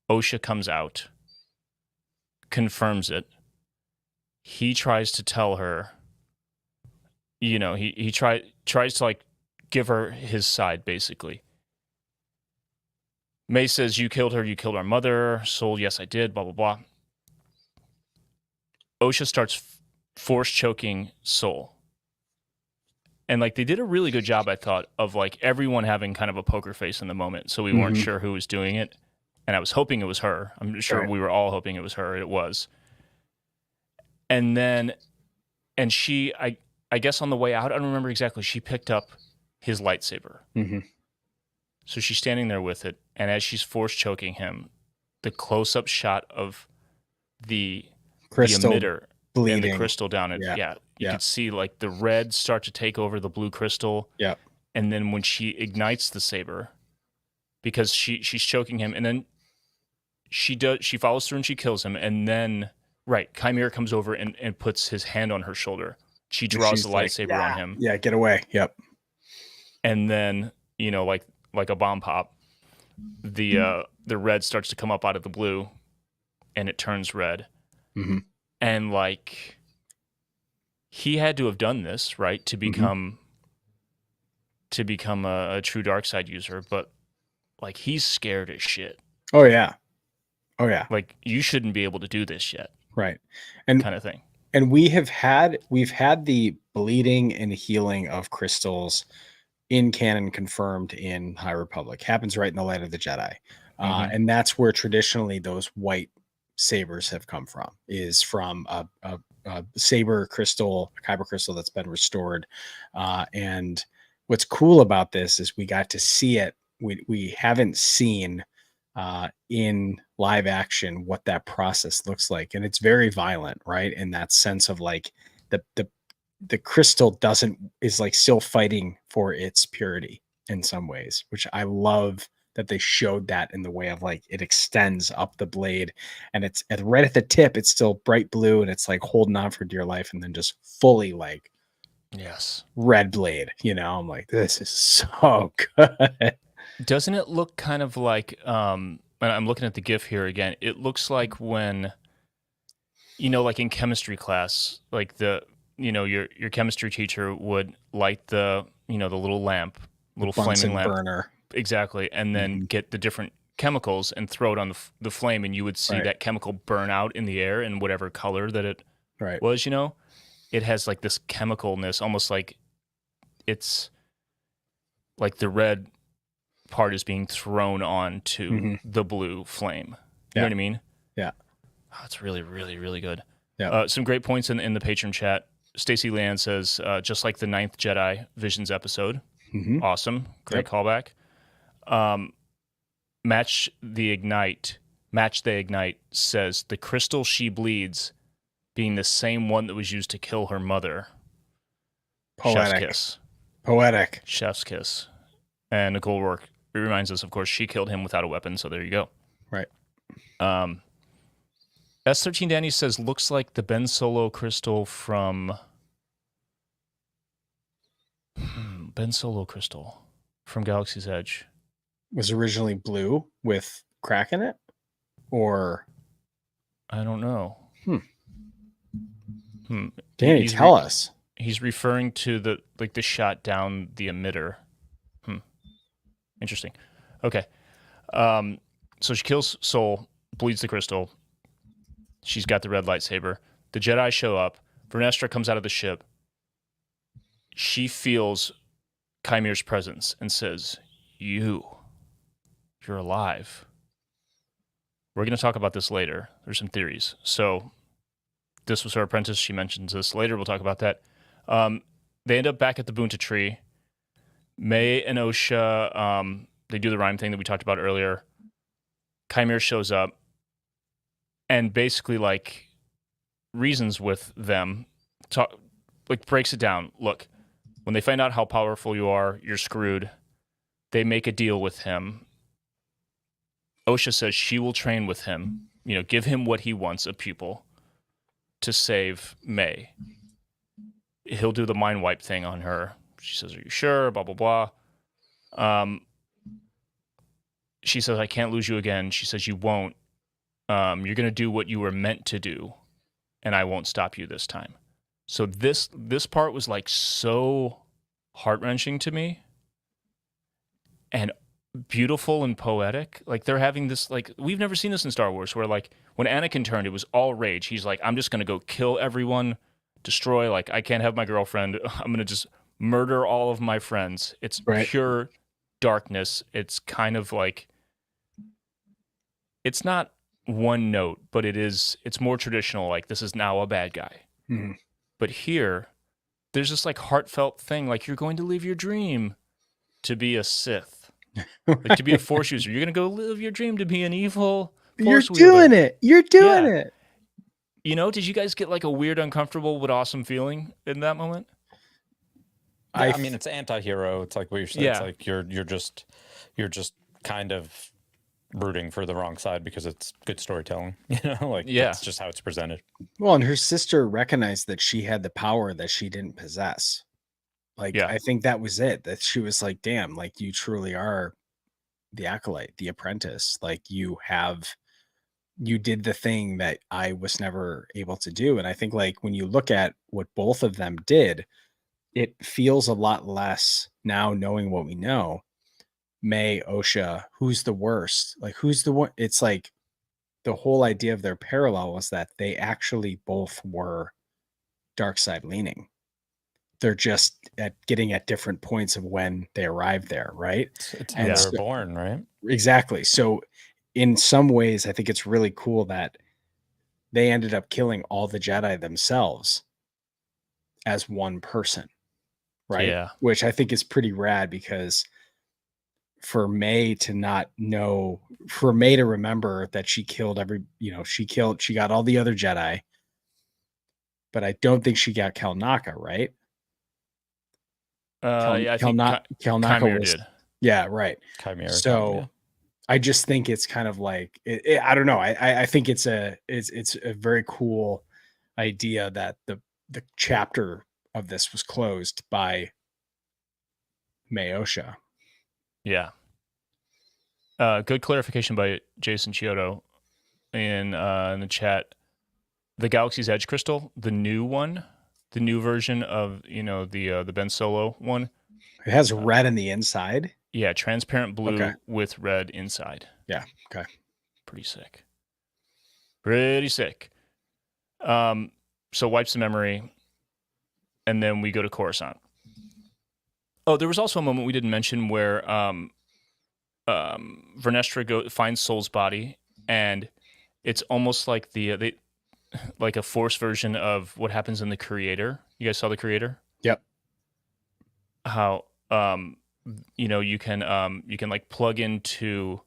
Osha comes out, confirms it. He tries to tell her, he tries to like give her his side, basically. May says, you killed her, you killed our mother. Soul, yes, I did, blah, blah, blah. Osha starts force choking Soul. And like they did a really good job, I thought, of like everyone having kind of a poker face in the moment. So we weren't sure who was doing it. And I was hoping it was her. I'm sure we were all hoping it was her. It was. And she, I guess on the way out, I don't remember exactly, she picked up his lightsaber. So she's standing there with it. And as she's force choking him, the close-up shot of the emitter bleeding. And the crystal down it. You could see like the red start to take over the blue crystal. Yeah. And then when she ignites the saber, because she's choking him, and then she follows through and she kills him, and then Chimera comes over and puts his hand on her shoulder. She draws the lightsaber on him. Yeah, get away. Yep. And then, like a bomb pop, the red starts to come up out of the blue and it turns red. And like he had to have done this, right, to become a true dark side user, but like he's scared as shit. Oh yeah. Like you shouldn't be able to do this yet. Right. And kind of thing. And we've had the bleeding and healing of crystals in canon confirmed in High Republic. Happens right in the Light of the Jedi. And that's where traditionally those white sabers have come from, is from a saber crystal, a kyber crystal that's been restored. And what's cool about this is we got to see it. We haven't seen in live action what that process looks like, and it's very violent, right? In that sense of like the crystal is like still fighting for its purity in some ways, which I love that they showed that in the way of like it extends up the blade, and it's right at the tip, it's still bright blue, and it's like holding on for dear life, and then just fully like Yes. red blade. You know, I'm like, this is so good. Doesn't it look kind of like and I'm looking at the GIF here again. It looks like when, like in chemistry class, like your chemistry teacher would light the little lamp, little flaming Bunsen lamp, burner. exactly, and then get the different chemicals and throw it on the flame, and you would see that chemical burn out in the air in whatever color that it was. It has like this chemicalness, almost like it's like the red part is being thrown onto the blue flame. You know what I mean? Yeah. Oh, it's really, really, really good. Yeah. Some great points in the patron chat. Stacy Leanne says, just like the 9th Jedi Visions episode. Awesome. Great callback. Match the Ignite says, the crystal she bleeds being the same one that was used to kill her mother. Poetic. Chef's kiss. Poetic. Chef's kiss. And Nicole Rourke, it reminds us, of course, she killed him without a weapon, so there you go. Right. S13 Danny says, looks like the Ben Solo crystal from... Ben Solo crystal from Galaxy's Edge. Was originally blue with crack in it? Or... I don't know. Danny, tell us. He's referring to the shot down the emitter. Interesting. Okay. So she kills Soul, bleeds the crystal. She's got the red lightsaber. The Jedi show up. Vernestra comes out of the ship. She feels Chimere's presence and says, you're alive. We're going to talk about this later. There's some theories. So this was her apprentice. She mentions this later. We'll talk about that. They end up back at the Boonta Tree. May and Osha, they do the rhyme thing that we talked about earlier. Chimere shows up and basically reasons with them, breaks it down. Look, when they find out how powerful you are, you're screwed. They make a deal with him. Osha says she will train with him, give him what he wants, a pupil, to save May. He'll do the mind wipe thing on her. She says, are you sure? Blah, blah, blah. She says, I can't lose you again. She says, you won't. You're going to do what you were meant to do, and I won't stop you this time. So this part was so heart-wrenching to me and beautiful and poetic. They're having this, we've never seen this in Star Wars, where when Anakin turned, it was all rage. He's like, I'm just going to go kill everyone, destroy, I can't have my girlfriend. I'm going to just murder all of my friends. It's pure darkness. It's kind of it's not one note, but it's more traditional. This is now a bad guy. But here, there's this heartfelt thing. You're going to live your dream to be a Sith, to be a Force user. You're going to go live your dream to be an evil Force wielder. Doing it. You're doing it. Did you guys get a weird, uncomfortable, but awesome feeling in that moment? Yeah, I mean, it's anti-hero. It's like what you're saying. Yeah. It's you're just kind of rooting for the wrong side because it's good storytelling. That's just how it's presented. Well, and her sister recognized that she had the power that she didn't possess. I think that was it. That she was like, damn, you truly are the Acolyte, the apprentice. You did the thing that I was never able to do. And I think when you look at what both of them did, it feels a lot less now knowing what we know. May, Osha, who's the worst? Who's the one? It's the whole idea of their parallel was that they actually both were dark side leaning. They're just getting at different points of when they arrived there, right? It's how they were born, right? Exactly. So in some ways, I think it's really cool that they ended up killing all the Jedi themselves as one person, right? Yeah. Which I think is pretty rad, because for May to remember that she killed she got all the other Jedi, but I don't think she got Kelnaka, right? I think Chimere did. Yeah, right. Chimere. So I just think it's kind of I don't know. I think it's a very cool idea that the chapter of this was closed by Mayosha. Yeah. Good clarification by Jason Chiodo in the chat. The Galaxy's Edge crystal, the new one, the new version of the Ben Solo one. It has red in the inside. Yeah, transparent blue with red inside. Yeah. Okay. Pretty sick. Pretty sick. So wipes the memory, and then we go to Coruscant. Oh, there was also a moment we didn't mention where Vernestra finds Soul's body, and it's almost like like a Force version of what happens in The Creator. You guys saw The Creator? Yep. How you can like plug into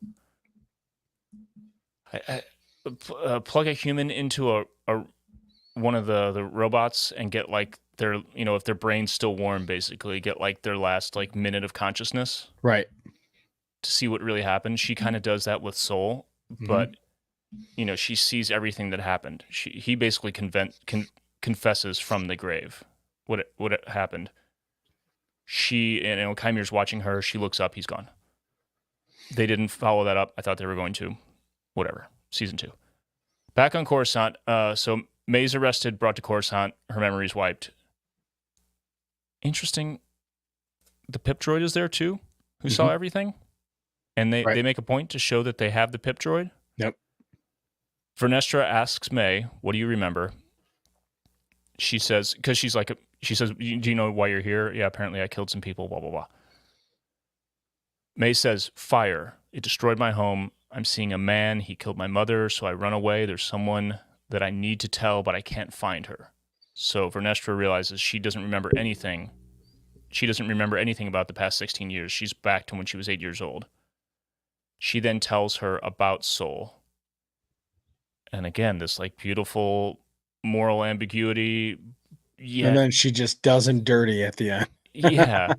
plug a human into a one of the robots and get like their if their brain's still warm, basically get like their last like minute of consciousness, right, to see what really happened. She kind of does that with Soul, but she sees everything that happened. He basically confesses from the grave what happened. She Kymir's watching her. She looks up. He's gone. They didn't follow that up. I thought they were going to. Whatever. Season 2. Back on Coruscant. So May's arrested, brought to Coruscant. Her memory's wiped. Interesting. The pip droid is there too, who saw everything, and they make a point to show that they have the pip droid. Yep. Vernestra asks May, "What do you remember?" She says, because she says, "Do you know why you're here?" "Yeah, apparently I killed some people, blah, blah, blah." May says, "Fire. It destroyed my home. I'm seeing a man. He killed my mother, so I run away. There's someone that I need to tell, but I can't find her." So Vernestra realizes she doesn't remember anything. She doesn't remember anything about the past 16 years. She's back to when she was 8 years old. She then tells her about Soul. And again, this like beautiful moral ambiguity. Yeah. And then she just does him dirty at the end. Yeah.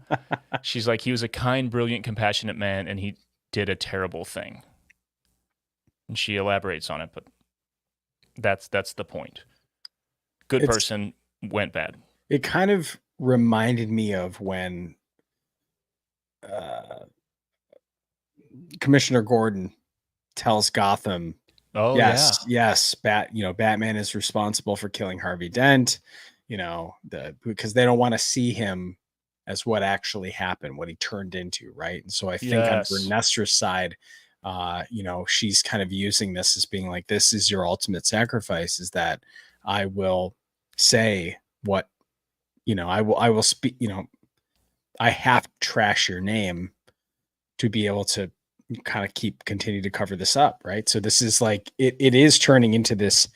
She's like, he was a kind, brilliant, compassionate man, and he did a terrible thing. And she elaborates on it, but that's the point. Good person, went bad. It kind of reminded me of when Commissioner Gordon tells Gotham, "Oh yes, Batman is responsible for killing Harvey Dent, because they don't want to see him as what actually happened, what he turned into, right?" And so I think on Vernestra's side, she's kind of using this as being like, this is your ultimate sacrifice, is that I will say what, I will speak, I have to trash your name to be able to kind of continue to cover this up, right? So this is like, it is turning into this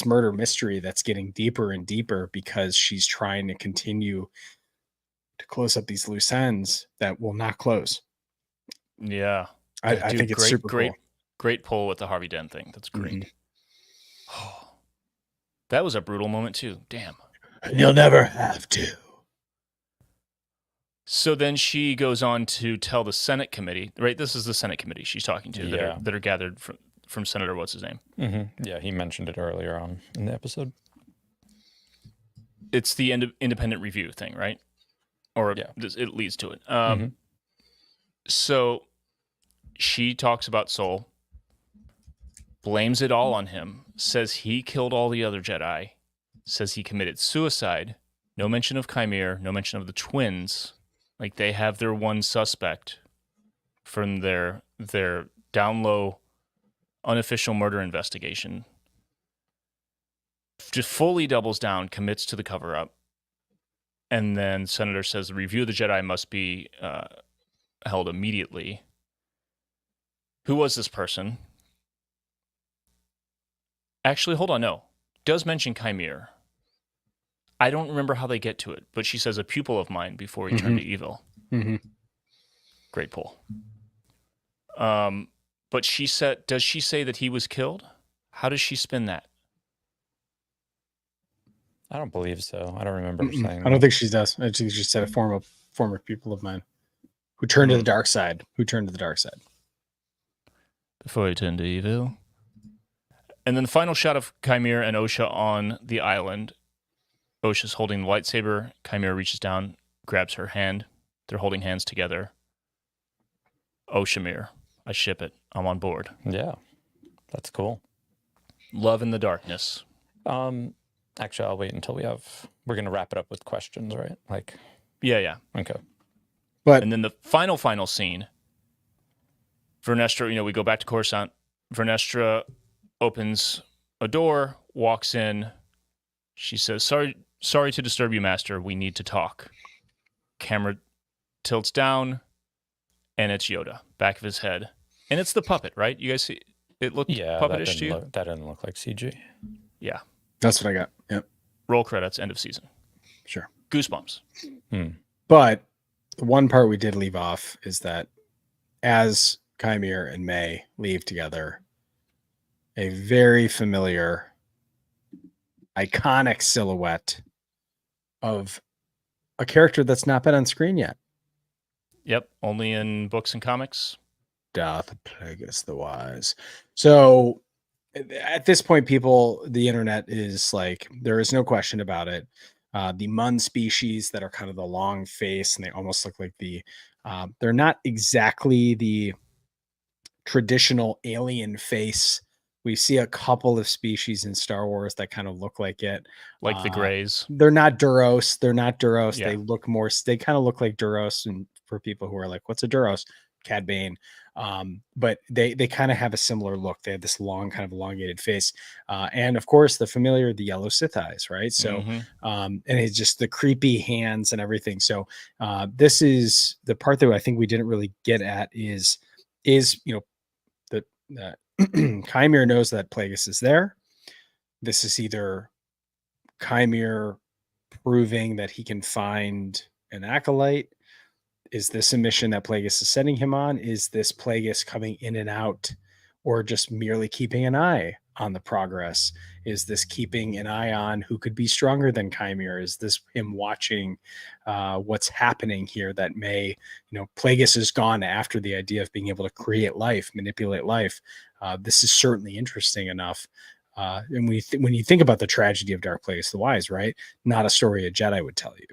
murder mystery that's getting deeper and deeper, because she's trying to continue to close up these loose ends that will not close. Yeah. I think it's super cool. Great pull with the Harvey Dent thing. That's great. That was a brutal moment too. Damn. And you'll never have to. So then she goes on to tell the Senate committee, right? This is the Senate committee she's talking to that are gathered from Senator, what's his name? Yeah, he mentioned it earlier on in the episode. It's the independent review thing, right? Or it leads to it. So she talks about Soul, blames it all on him, says he killed all the other Jedi, says he committed suicide. No mention of Chimere, no mention of the twins. Like, they have their one suspect from their down low unofficial murder investigation. Just fully doubles down, commits to the cover-up. And then Senator says the review of the Jedi must be held immediately. Who was this person? Actually, hold on, no. Does mention Chimere. I don't remember how they get to it, but she says a pupil of mine before he turned to evil. Great pull. But she said, does she say that he was killed? How does she spin that? I don't believe so. I don't remember saying I don't think she does. I think she said a former pupil of mine who turned to the dark side. Before he turned to evil. And then the final shot of Chimere and Osha on the island. Osha's holding the lightsaber. Chimera reaches down, grabs her hand. They're holding hands together. Oshamir, I ship it. I'm on board. Yeah, that's cool. Love in the darkness. Actually, I'll wait until we're going to wrap it up with questions, right? Like, Yeah. okay. But And then the final scene, Vernestra, we go back to Coruscant. Vernestra opens a door, walks in. She says, sorry to disturb you, Master. We need to talk. Camera tilts down, and it's Yoda, back of his head. And it's the puppet, right? You guys see it looked puppetish to you? That didn't look like CG. Yeah. that's what I got. Yep. Roll credits, end of season. Sure. Goosebumps. But the one part we did leave off is that as Chimera and May leave together, a very familiar, iconic silhouette of a character that's not been on screen yet. Yep. Only in books and comics. Darth Plagueis the Wise. So at this point, the internet is like, there is no question about it. The Mun species that are kind of the long face, and they almost look like they're not exactly the traditional alien face. We see a couple of species in Star Wars that kind of look like it. Like the Greys. They're not Duros. Yeah. They kind of look like Duros. And for people who are like, what's a Duros? Cad Bane. But they kind of have a similar look. They have this long, kind of elongated face. And of course, the yellow Sith eyes, right? So, and it's just the creepy hands and everything. So this is the part that I think we didn't really get at is that Chimera knows that Plagueis is there. This is either Chimera proving that he can find an acolyte. Is this a mission that Plagueis is sending him on? Is this Plagueis coming in and out, or just merely keeping an eye on the progress? Is this keeping an eye on who could be stronger than Chimera? Is this him watching what's happening here that may, Plagueis is gone after the idea of being able to create life, manipulate life. This is certainly interesting enough. And when you think about the tragedy of Darth Plagueis the Wise, right? Not a story a Jedi would tell you.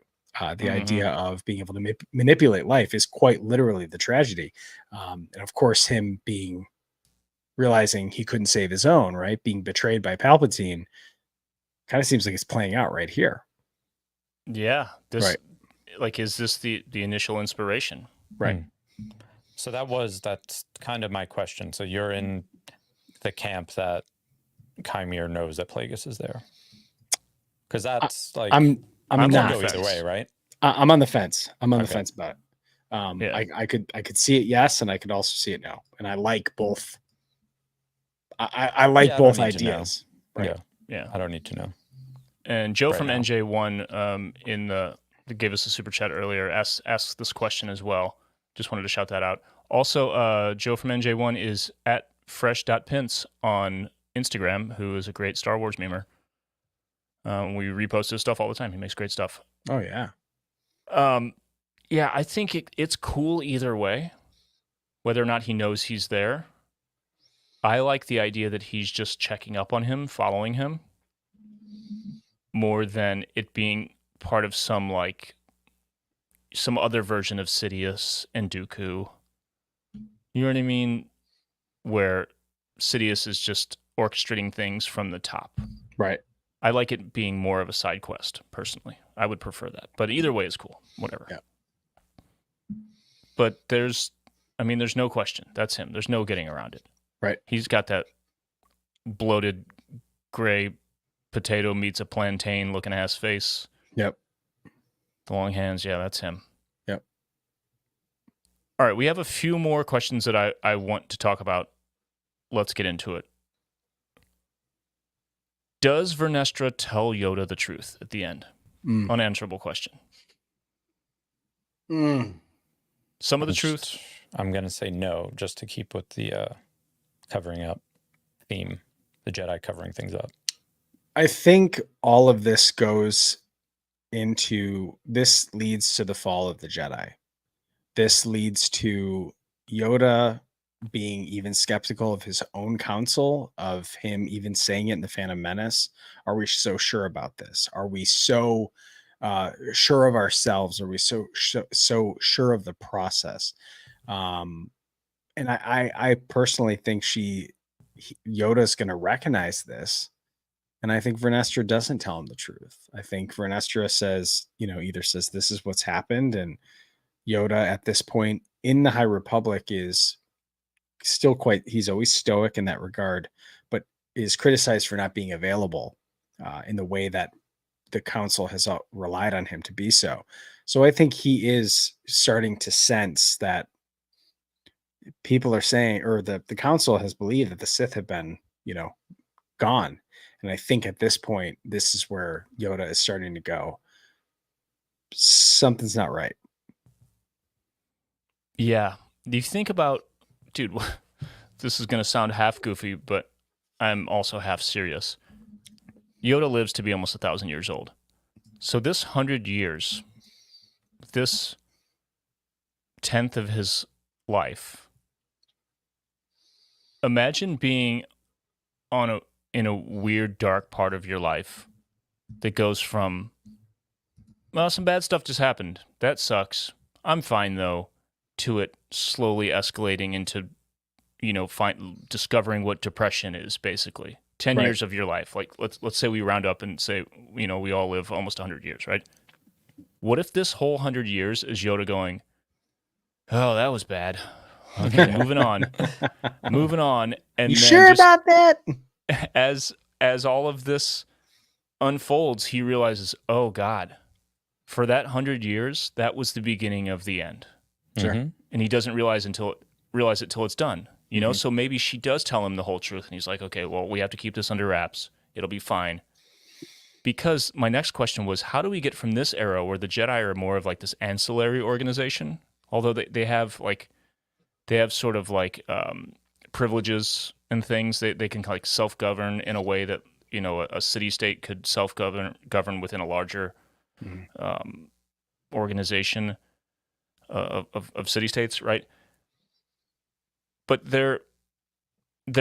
The idea of being able to manipulate life is quite literally the tragedy. And of course, him realizing he couldn't save his own, right? Being betrayed by Palpatine kind of seems like it's playing out right here. Yeah. Right. Like, is this the initial inspiration? Right. So that's kind of my question. So you're in the camp that Chimera knows that Plagueis is there. Because that's I'm not go either way, right? I'm on the fence. I'm on the Okay. fence about it. I could see it yes, and I could also see it no. And I like both. I like Yeah, I both don't need to know. ideas. Right. Yeah. I don't need to know. And Joe Right from now. NJ1 that gave us a super chat earlier asked this question as well. Just wanted to shout that out. Also, Joe from NJ1 is at fresh.pints on Instagram, who is a great Star Wars memer. We repost his stuff all the time. He makes great stuff. Oh yeah. Yeah, I think it's cool either way, whether or not he knows he's there. I like the idea that he's just checking up on him, following him, more than it being part of some other version of Sidious and Dooku. You know what I mean? Where Sidious is just orchestrating things from the top. Right. I like it being more of a side quest, personally. I would prefer that. But either way is cool. Whatever. Yeah. But there's no question. That's him. There's no getting around it. Right. He's got that bloated gray potato meets a plantain looking ass face. Yep. The long hands. Yeah, that's him. Yep. All right. We have a few more questions that I want to talk about. Let's get into it. Does Vernestra tell Yoda the truth at the end? Unanswerable question. Some of the truth. I'm going to say no, just to keep with the covering up theme, the Jedi covering things up. I think all of this leads to the fall of the Jedi. This leads to Yoda being even skeptical of his own counsel, of him even saying it in the Phantom Menace. Are we so sure about this? Are we so sure of ourselves? Are we so sure of the process? And I personally think Yoda's going to recognize this. And I think Vernestra doesn't tell him the truth. I think Vernestra says, either says this is what's happened. And Yoda at this point in the High Republic is still he's always stoic in that regard, but is criticized for not being available in the way that the council has relied on him to be so. So I think he is starting to sense that people are saying, or the council has believed that the Sith have been, gone. And I think at this point, this is where Yoda is starting to go, something's not right. Yeah. Do you think about, dude, this is going to sound half goofy, but I'm also half serious. Yoda lives to be almost 1,000 years old. So this 100 years, this 10th of his life, imagine being in a weird, dark part of your life that goes from, well, some bad stuff just happened. That sucks. I'm fine, though, to it slowly escalating into, discovering what depression is, basically. 10 years of your life. Like, let's say we round up and say, we all live almost 100 years, right? What if this whole 100 years is Yoda going, oh, that was bad. Okay, moving on. And you then sure about that? As all of this unfolds, he realizes, oh God, for that 100 years, that was the beginning of the end. Sure. Mm-hmm. And he doesn't realize it till it's done. So maybe she does tell him the whole truth, and he's like, okay, well, we have to keep this under wraps. It'll be fine. Because my next question was, how do we get from this era where the Jedi are more of like this ancillary organization, although they have sort of like privileges and things, they can like self-govern in a way that a city-state could self-govern within a larger organization of city-states, right? But they're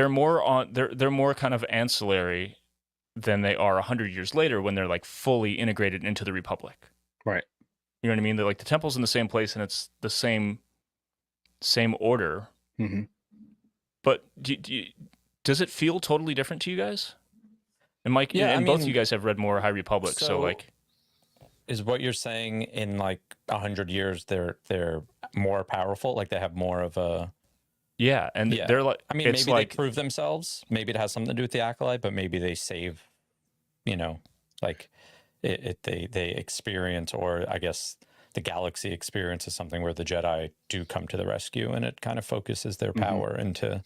more kind of ancillary than they are 100 years later when they're like fully integrated into the Republic. Right. You know what I mean? They're like the temple's in the same place and it's the same order. Mm-hmm. But does it feel totally different to you guys? And Mike, and both of you guys have read more High Republic, so like, is what you're saying in like 100 years they're more powerful, like they have more of a they're like, I mean, maybe they prove themselves. Maybe it has something to do with the Acolyte, but maybe they save, like they experience, or I guess the galaxy experiences something where the Jedi do come to the rescue, and it kind of focuses their power into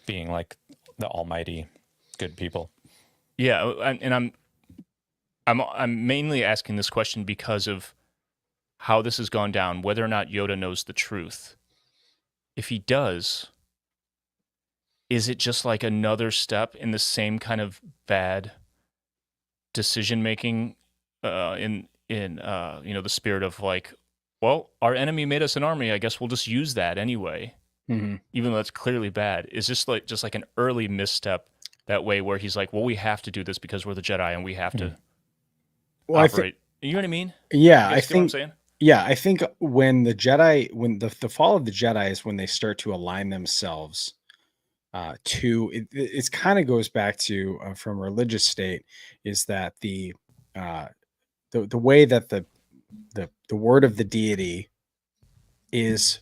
being like the almighty good people. Yeah, and I'm mainly asking this question because of how this has gone down, whether or not Yoda knows the truth. If he does, is it just like another step in the same kind of bad decision making in the spirit of like, well, our enemy made us an army, I guess we'll just use that anyway, even though that's clearly bad. Is this like just like an early misstep that way where he's like, well, we have to do this because we're the Jedi and we have to operate. You know what I mean? Yeah, I think. What I'm saying? Yeah, I think when the Jedi, when the fall of the Jedi is when they start to align themselves to it kind of goes back to from a religious state, is that the way that the word of the deity is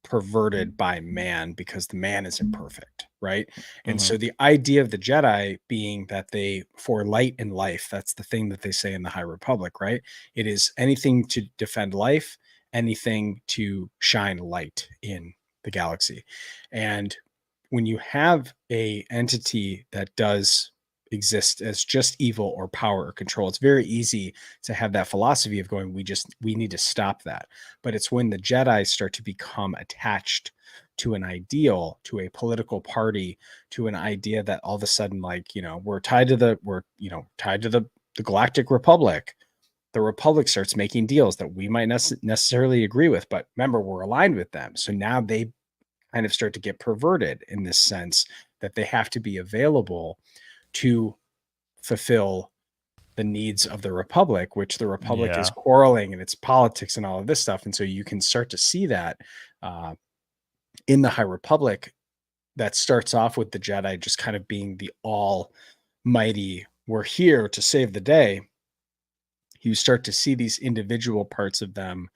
perverted by man because the man is imperfect, right? And so the idea of the Jedi being that they, for light and life, that's the thing that they say in the High Republic, right? It is anything to defend life, anything to shine light in the galaxy. And when you have a entity that does exist as just evil or power or control, it's very easy to have that philosophy of going, we need to stop that. But it's when the Jedi start to become attached to an ideal, to a political party, to an idea that all of a sudden, like, we're tied to the Galactic Republic. The Republic starts making deals that we might necessarily agree with, but remember, we're aligned with them. So now they kind of start to get perverted in this sense that they have to be available to fulfill the needs of the Republic, which the Republic is Yeah. quarreling and its politics and all of this stuff. And so you can start to see that in the High Republic, that starts off with the Jedi just kind of being the almighty, we're here to save the day. You start to see these individual parts of them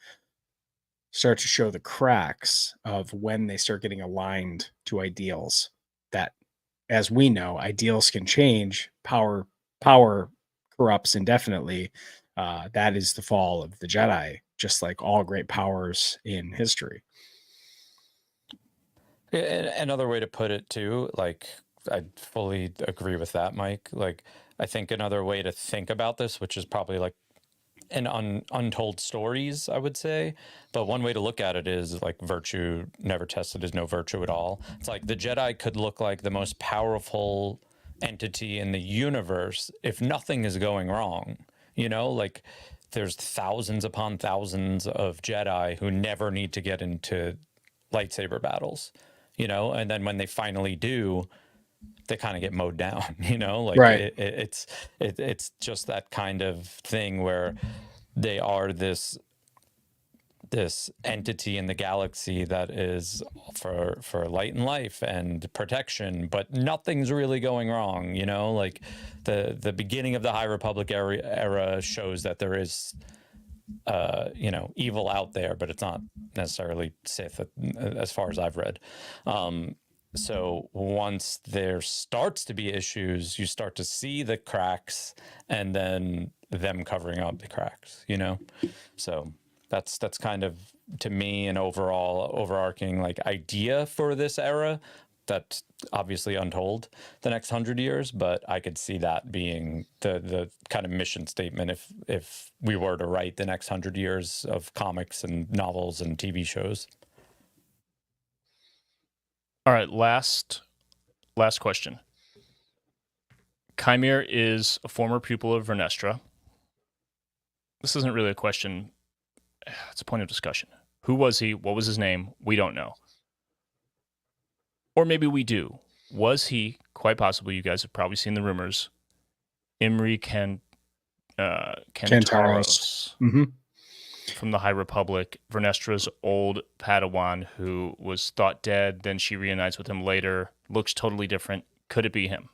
start to show the cracks of when they start getting aligned to ideals that, as we know, ideals can change. Power corrupts indefinitely. That is the fall of the Jedi, just like all great powers in history. Another way to put it too, like I fully agree with that, Mike. Like I think another way to think about this, which is probably like an untold stories, I would say. But one way to look at it is like virtue never tested is no virtue at all. It's like the Jedi could look like the most powerful entity in the universe if nothing is going wrong. You know, like there's thousands upon thousands of Jedi who never need to get into lightsaber battles, you know, and then when they finally do, they kind of get mowed down, you know, like Right. it's just that kind of thing where they are this entity in the galaxy that is for light and life and protection, but nothing's really going wrong, you know, like the beginning of the High Republic era shows that there is you know, evil out there, but it's not necessarily Sith as far as I've read. So once there starts to be issues, you start to see the cracks and then them covering up the cracks, you know? So that's kind of, to me, an overall overarching like idea for this era that's obviously untold the next 100 years, but I could see that being the kind of mission statement if we were to write the next 100 years of comics and novels and TV shows. All right, last question. Chimere is a former pupil of Vernestra. This isn't really a question. It's a point of discussion. Who was he? What was his name? We don't know. Or maybe we do. Was he, quite possibly, you guys have probably seen the rumors, Imri Cantaros Mm-hmm. from the High Republic, Vernestra's old Padawan who was thought dead, then she reunites with him later, looks totally different. Could it be him?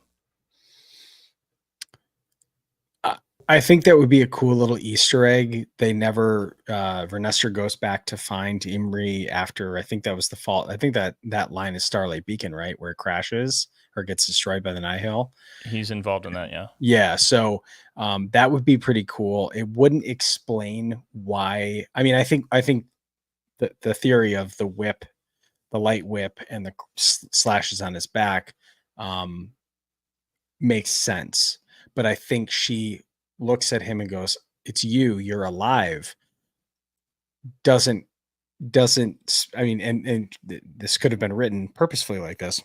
I think that would be a cool little Easter egg. They never, Vernestra goes back to find Imri after, I think that was the fault. I think that line is Starlight Beacon, right? Where it crashes or gets destroyed by the Nihil. He's involved in that, yeah. Yeah. So that would be pretty cool. It wouldn't explain why. I mean, I think the theory of the whip, the light whip and the slashes on his back makes sense. But I think she looks at him and goes, "It's you, you're alive." Doesn't I mean, and this could have been written purposefully like this,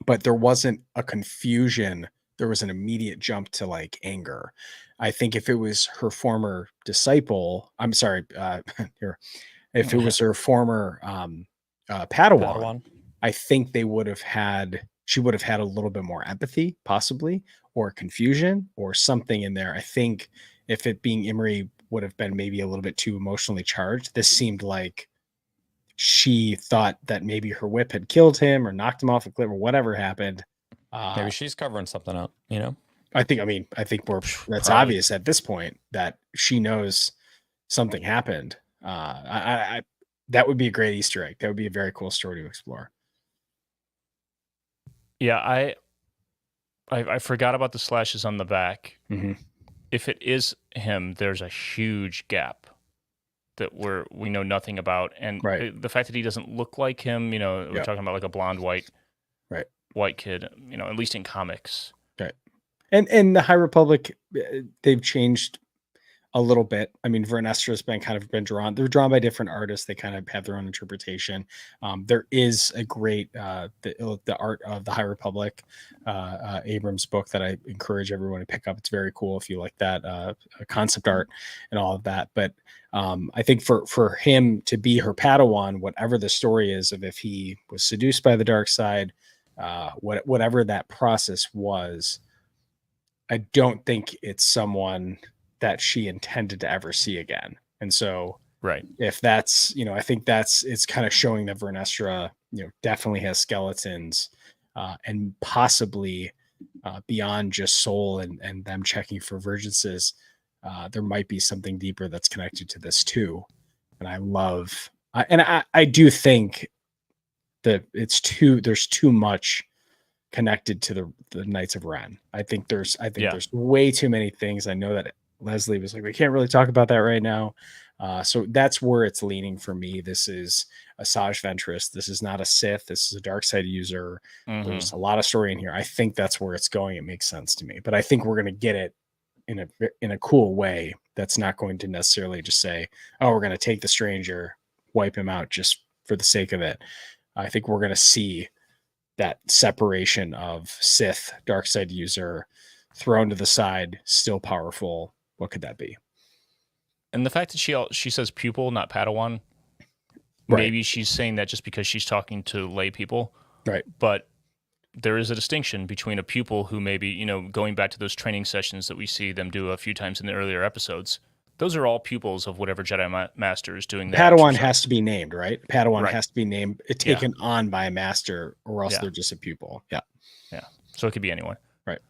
but there wasn't a confusion. There was an immediate jump to like anger. I think if it was her former disciple, I'm sorry, here, if it was her former Padawan, I think she would have had a little bit more empathy, possibly, or confusion or something in there. I think if it being Imri would have been maybe a little bit too emotionally charged. This seemed like she thought that maybe her whip had killed him or knocked him off a cliff or whatever happened. Maybe she's covering something up, you know? I think that's obvious at this point that she knows something happened. That would be a great Easter egg. That would be a very cool story to explore. Yeah, I forgot about the slashes on the back. Mm-hmm. If it is him, there's a huge gap that we know nothing about, and the fact that he doesn't look like him, you know, we're talking about like a blonde white kid, you know, at least in comics. Right. And the High Republic, they've changed A little bit. I mean, Vernestra's been drawn. They're drawn by different artists. They kind of have their own interpretation. There is a great the art of the High Republic, Abrams book that I encourage everyone to pick up. It's very cool if you like that concept art and all of that. But I think for him to be her Padawan, whatever the story is of if he was seduced by the dark side, whatever that process was, I don't think it's someone that she intended to ever see again. And so Right. if that's, I think it's kind of showing that Vernestra, definitely has skeletons and possibly beyond just soul and them checking for virginces, there might be something deeper that's connected to this too. And I do think that there's too much connected to the Knights of Ren. I think there's way too many things. I know that Leslie was like, we can't really talk about that right now. So that's where it's leaning for me. This is a Asajj Ventress. This is not a Sith. This is a dark side user. Mm-hmm. There's a lot of story in here. I think that's where it's going. It makes sense to me, but I think we're going to get it in a cool way. That's not going to necessarily just say, oh, we're going to take the stranger, wipe him out just for the sake of it. I think we're going to see that separation of Sith, dark side user, thrown to the side, still powerful. What could that be? And the fact that she says pupil, not Padawan, right. Maybe she's saying that just because she's talking to lay people. Right. But there is a distinction between a pupil who maybe, going back to those training sessions that we see them do a few times in the earlier episodes, those are all pupils of whatever Jedi Master is doing. Padawan has to be named, right? Padawan right. has to be named, taken on by a master, or else they're just a pupil. Yeah. Yeah. So it could be anyone. Right.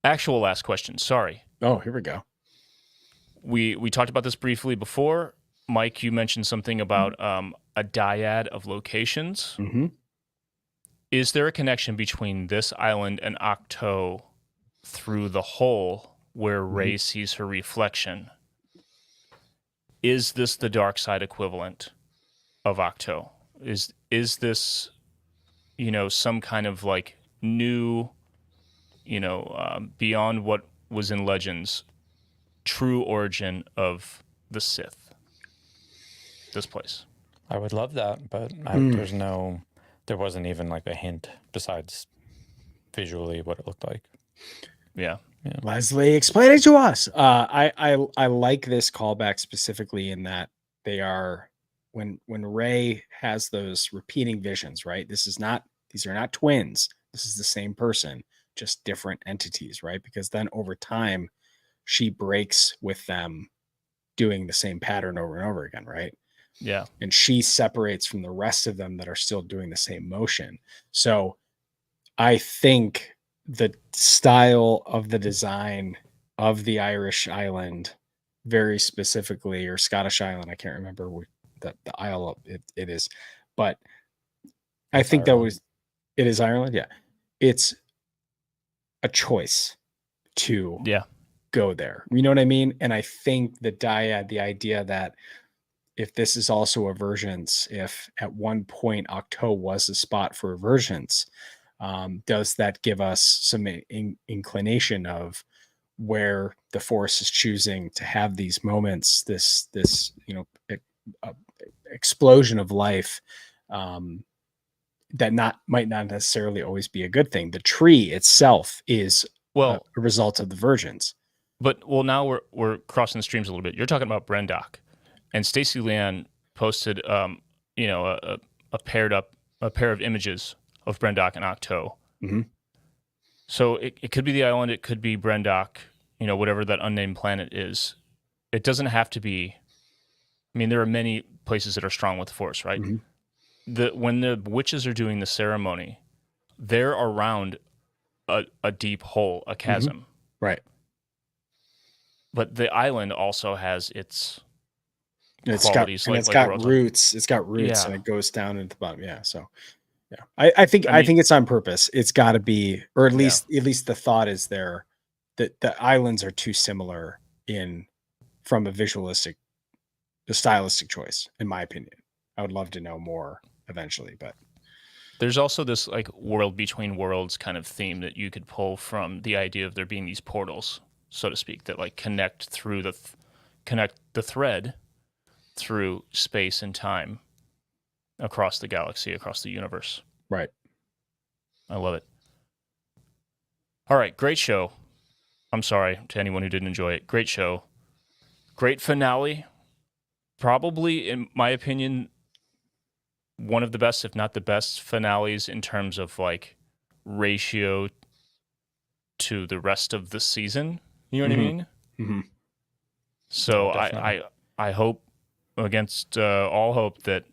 Actual last question. Sorry. Oh, here we go. We talked about this briefly before. Mike, you mentioned something about a dyad of locations. Mm-hmm. Is there a connection between this island and Ahch-To through the hole where Rey sees her reflection? Is this the dark side equivalent of Ahch-To? Is this, some kind of like new, beyond what was in Legends, true origin of the Sith? This place. I would love that, but there wasn't even like a hint besides visually what it looked like. Yeah. Leslie, explain it to us. I like this callback specifically in that they are when Rey has those repeating visions, right? These are not twins. This is the same person, just different entities, right? Because then over time, she breaks with them doing the same pattern over and over again, right? Yeah. And she separates from the rest of them that are still doing the same motion. So I think the style of the design of the Irish island, very specifically, or Scottish island, I can't remember what the isle it is, but I think Ireland. It is Ireland. Yeah. It's a choice to go there. You know what I mean? And I think the dyad, the idea that if this is also a versions, if at one point Ahch-To was a spot for versions, does that give us some inclination of where the Force is choosing to have these moments, this explosion of life that might not necessarily always be a good thing. The tree itself is a result of the virgins. But now we're crossing the streams a little bit. You're talking about Brendok, and Stacey Leanne posted a pair of images of Brendok and Ahch-To. Mm-hmm. So it could be the island, it could be Brendok, whatever that unnamed planet is. It doesn't have to be. I mean, there are many places that are strong with the Force, right? Mm-hmm. When the witches are doing the ceremony, they're around a deep hole, a chasm. Mm-hmm. Right. But the island also has its qualities. It's got roots. It's got roots, and it goes down into the bottom. Yeah. So, yeah, I think it's on purpose. It's got to be, or at least the thought is there that the islands are too similar from a stylistic choice, in my opinion. I would love to know more eventually, but there's also this like world between worlds kind of theme that you could pull from the idea of there being these portals, so to speak, that like connect through connect the thread through space and time across the galaxy, across the universe. Right. I love it. All right, great show. I'm sorry to anyone who didn't enjoy it. Great show. Great finale. Probably, in my opinion, one of the best, if not the best, finales in terms of like ratio to the rest of the season. You know what I mean? Mm-hmm. So definitely. I hope, against all hope, that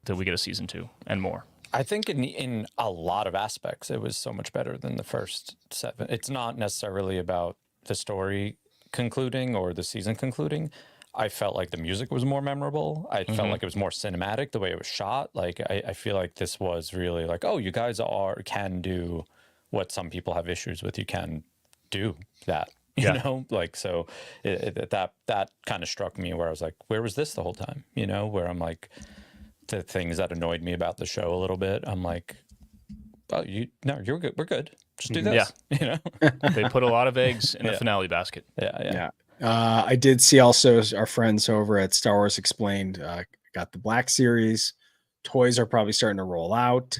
we get a season 2 and more. I think in a lot of aspects, it was so much better than the first 7. It's not necessarily about the story concluding or the season concluding. I felt like the music was more memorable. I felt like it was more cinematic, the way it was shot. Like, I feel like this was really like, oh, you guys can do what some people have issues with. You can do that, you know? Like, so that kind of struck me where I was like, where was this the whole time? You know, where I'm like, the things that annoyed me about the show a little bit, I'm like, oh, you're good. We're good. Just do this. Yeah. You know, They put a lot of eggs in the finale basket. Yeah. I did see also our friends over at Star Wars Explained got the Black Series. Toys are probably starting to roll out.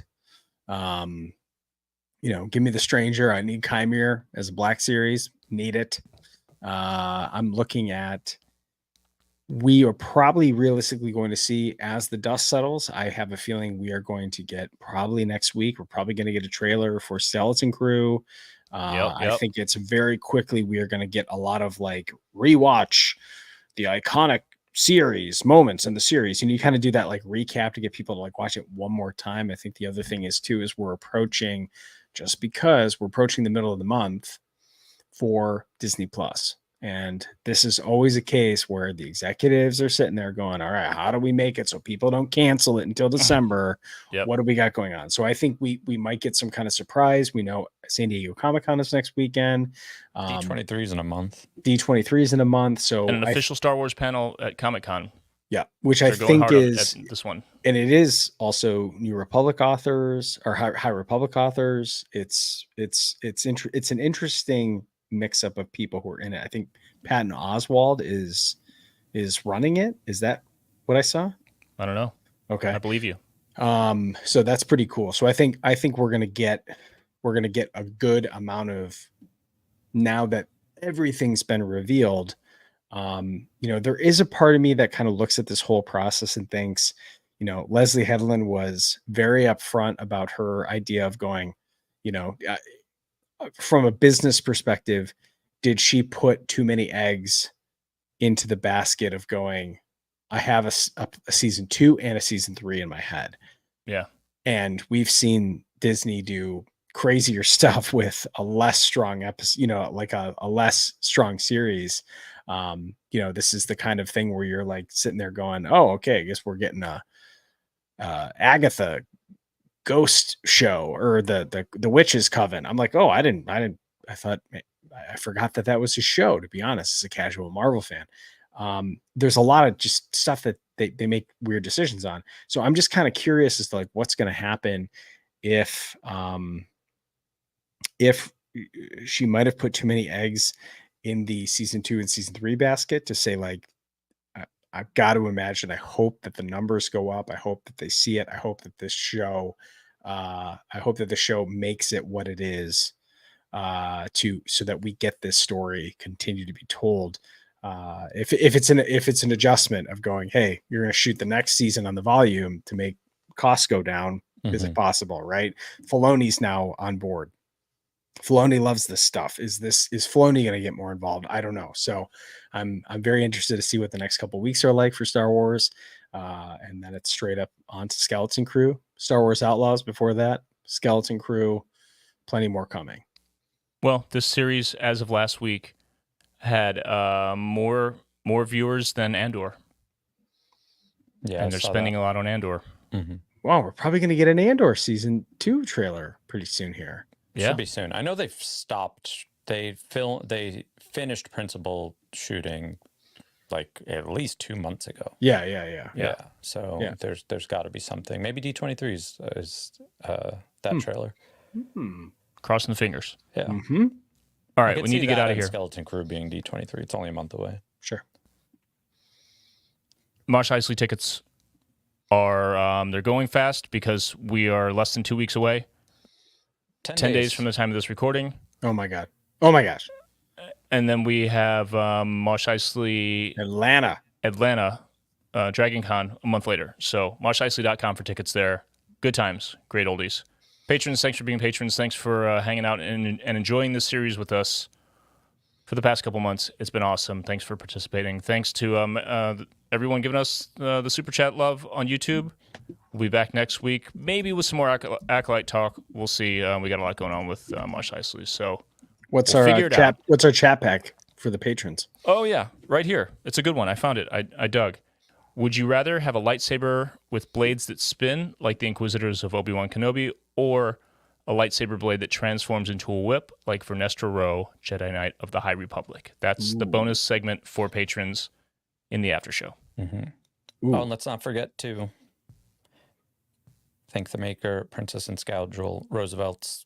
Give me the Stranger. I need Chimere as a Black Series. Need it. I'm looking at. We are probably realistically going to see as the dust settles. I have a feeling we are going to get probably next week. We're probably going to get a trailer for Skeleton Crew. I think it's very quickly we are going to get a lot of like rewatch the iconic series moments in the series, and you kind of do that like recap to get people to like watch it one more time. I think the other thing is too is we're approaching the middle of the month for Disney Plus. And this is always a case where the executives are sitting there going, all right, how do we make it so people don't cancel it until December? What do we got going on? So I think we might get some kind of surprise. We know San Diego Comic-Con is next weekend. D23 is in a month. D23 is in a month. So and an official Star Wars panel at Comic-Con. Yeah, which I think is this one. And it is also New Republic authors or High Republic authors. It's an interesting mix-up of people who are in it. I think Patton Oswalt is running it. Is that what I saw? I don't know. Okay, I believe you. So that's pretty cool. So I think we're gonna get a good amount of, now that everything's been revealed. There is a part of me that kind of looks at this whole process and thinks, Leslie Headland was very upfront about her idea of going, from a business perspective, did she put too many eggs into the basket of going, I have a season 2 and a season 3 in my head. Yeah. And we've seen Disney do crazier stuff with a less strong episode, like a less strong series. This is the kind of thing where you're like sitting there going, oh, okay, I guess we're getting a Agatha ghost show or the Witch's Coven. I'm like, oh, I forgot that was a show, to be honest, as a casual Marvel fan. There's a lot of just stuff that they make weird decisions on. So I'm just kind of curious as to like what's going to happen if she might have put too many eggs in the season 2 and season 3 basket to say like, I've got to imagine, I hope that the numbers go up. I hope that they see it. I hope that the show makes it what it is, so that we get this story continue to be told. If it's an adjustment of going, hey, you're going to shoot the next season on the volume to make costs go down. Is it possible? Right. Filoni's now on board. Filoni loves this stuff. Is Filoni going to get more involved? I don't know. So I'm very interested to see what the next couple of weeks are like for Star Wars. And then it's straight up onto Skeleton Crew, Star Wars Outlaws. Before that, Skeleton Crew, plenty more coming. Well, this series, as of last week, had more viewers than Andor. Yeah, and they're spending a lot on Andor. Wow, we're probably going to get an Andor season 2 trailer pretty soon here. Yeah. Should be soon. I know they've stopped. They finished principal shooting like at least 2 months ago. Yeah. So there's got to be something. Maybe D23 is that trailer. Crossing the fingers. Yeah. All right, we need to get out of here. Skeleton Crew being D23. It's only a month away. Sure. Mos Eisley tickets are they're going fast because we are less than 2 weeks away. 10 days from the time of this recording. Oh my god. Oh my gosh. And then we have Mos Eisley Atlanta Dragon Con a month later. So moseisley.com for tickets there. Good times, great oldies. Patrons, thanks for being patrons. Thanks for hanging out and enjoying this series with us for the past couple months. It's been awesome. Thanks for participating. Thanks to everyone giving us the super chat love on YouTube. We'll be back next week, maybe with some more Acolyte talk. We'll see. We got a lot going on with Mos Eisley. So what's our chat pack for the patrons? Oh yeah, right here. It's a good one. I found it. I dug. Would you rather have a lightsaber with blades that spin like the Inquisitors of Obi-Wan Kenobi, or a lightsaber blade that transforms into a whip like Vernestra Rowe, Jedi Knight of the High Republic? That's the bonus segment for patrons in the after show. Mm-hmm. Oh, and let's not forget to thank the maker, Princess and Scoundrel Roosevelt's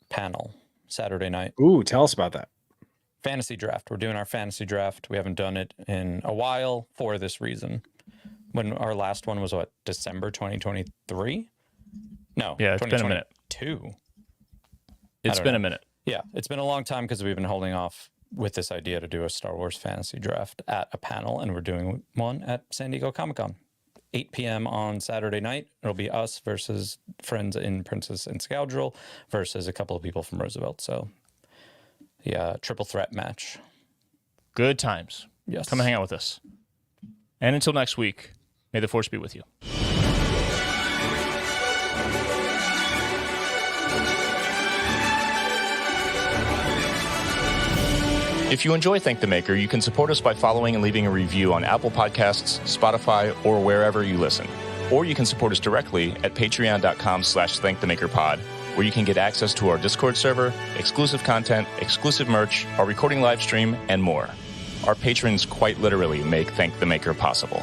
panel Saturday night. Ooh, tell us about that. Fantasy draft. We're doing our fantasy draft. We haven't done it in a while for this reason. When our last one was December 2023? No. Yeah, it's been a minute. It's been a minute. Yeah, it's been a long time because we've been holding off with this idea to do a Star Wars fantasy draft at a panel, and we're doing one at San Diego Comic-Con. 8 p.m. on Saturday night. It'll be us versus friends in Princess and Scoundrel versus a couple of people from Roosevelt. So yeah, triple threat match. Good times. Yes. Come and hang out with us. And until next week, may the Force be with you. If you enjoy Thank the Maker, you can support us by following and leaving a review on Apple Podcasts, Spotify, or wherever you listen. Or you can support us directly at patreon.com/thankthemakerpod, where you can get access to our Discord server, exclusive content, exclusive merch, our recording live stream, and more. Our patrons quite literally make Thank the Maker possible.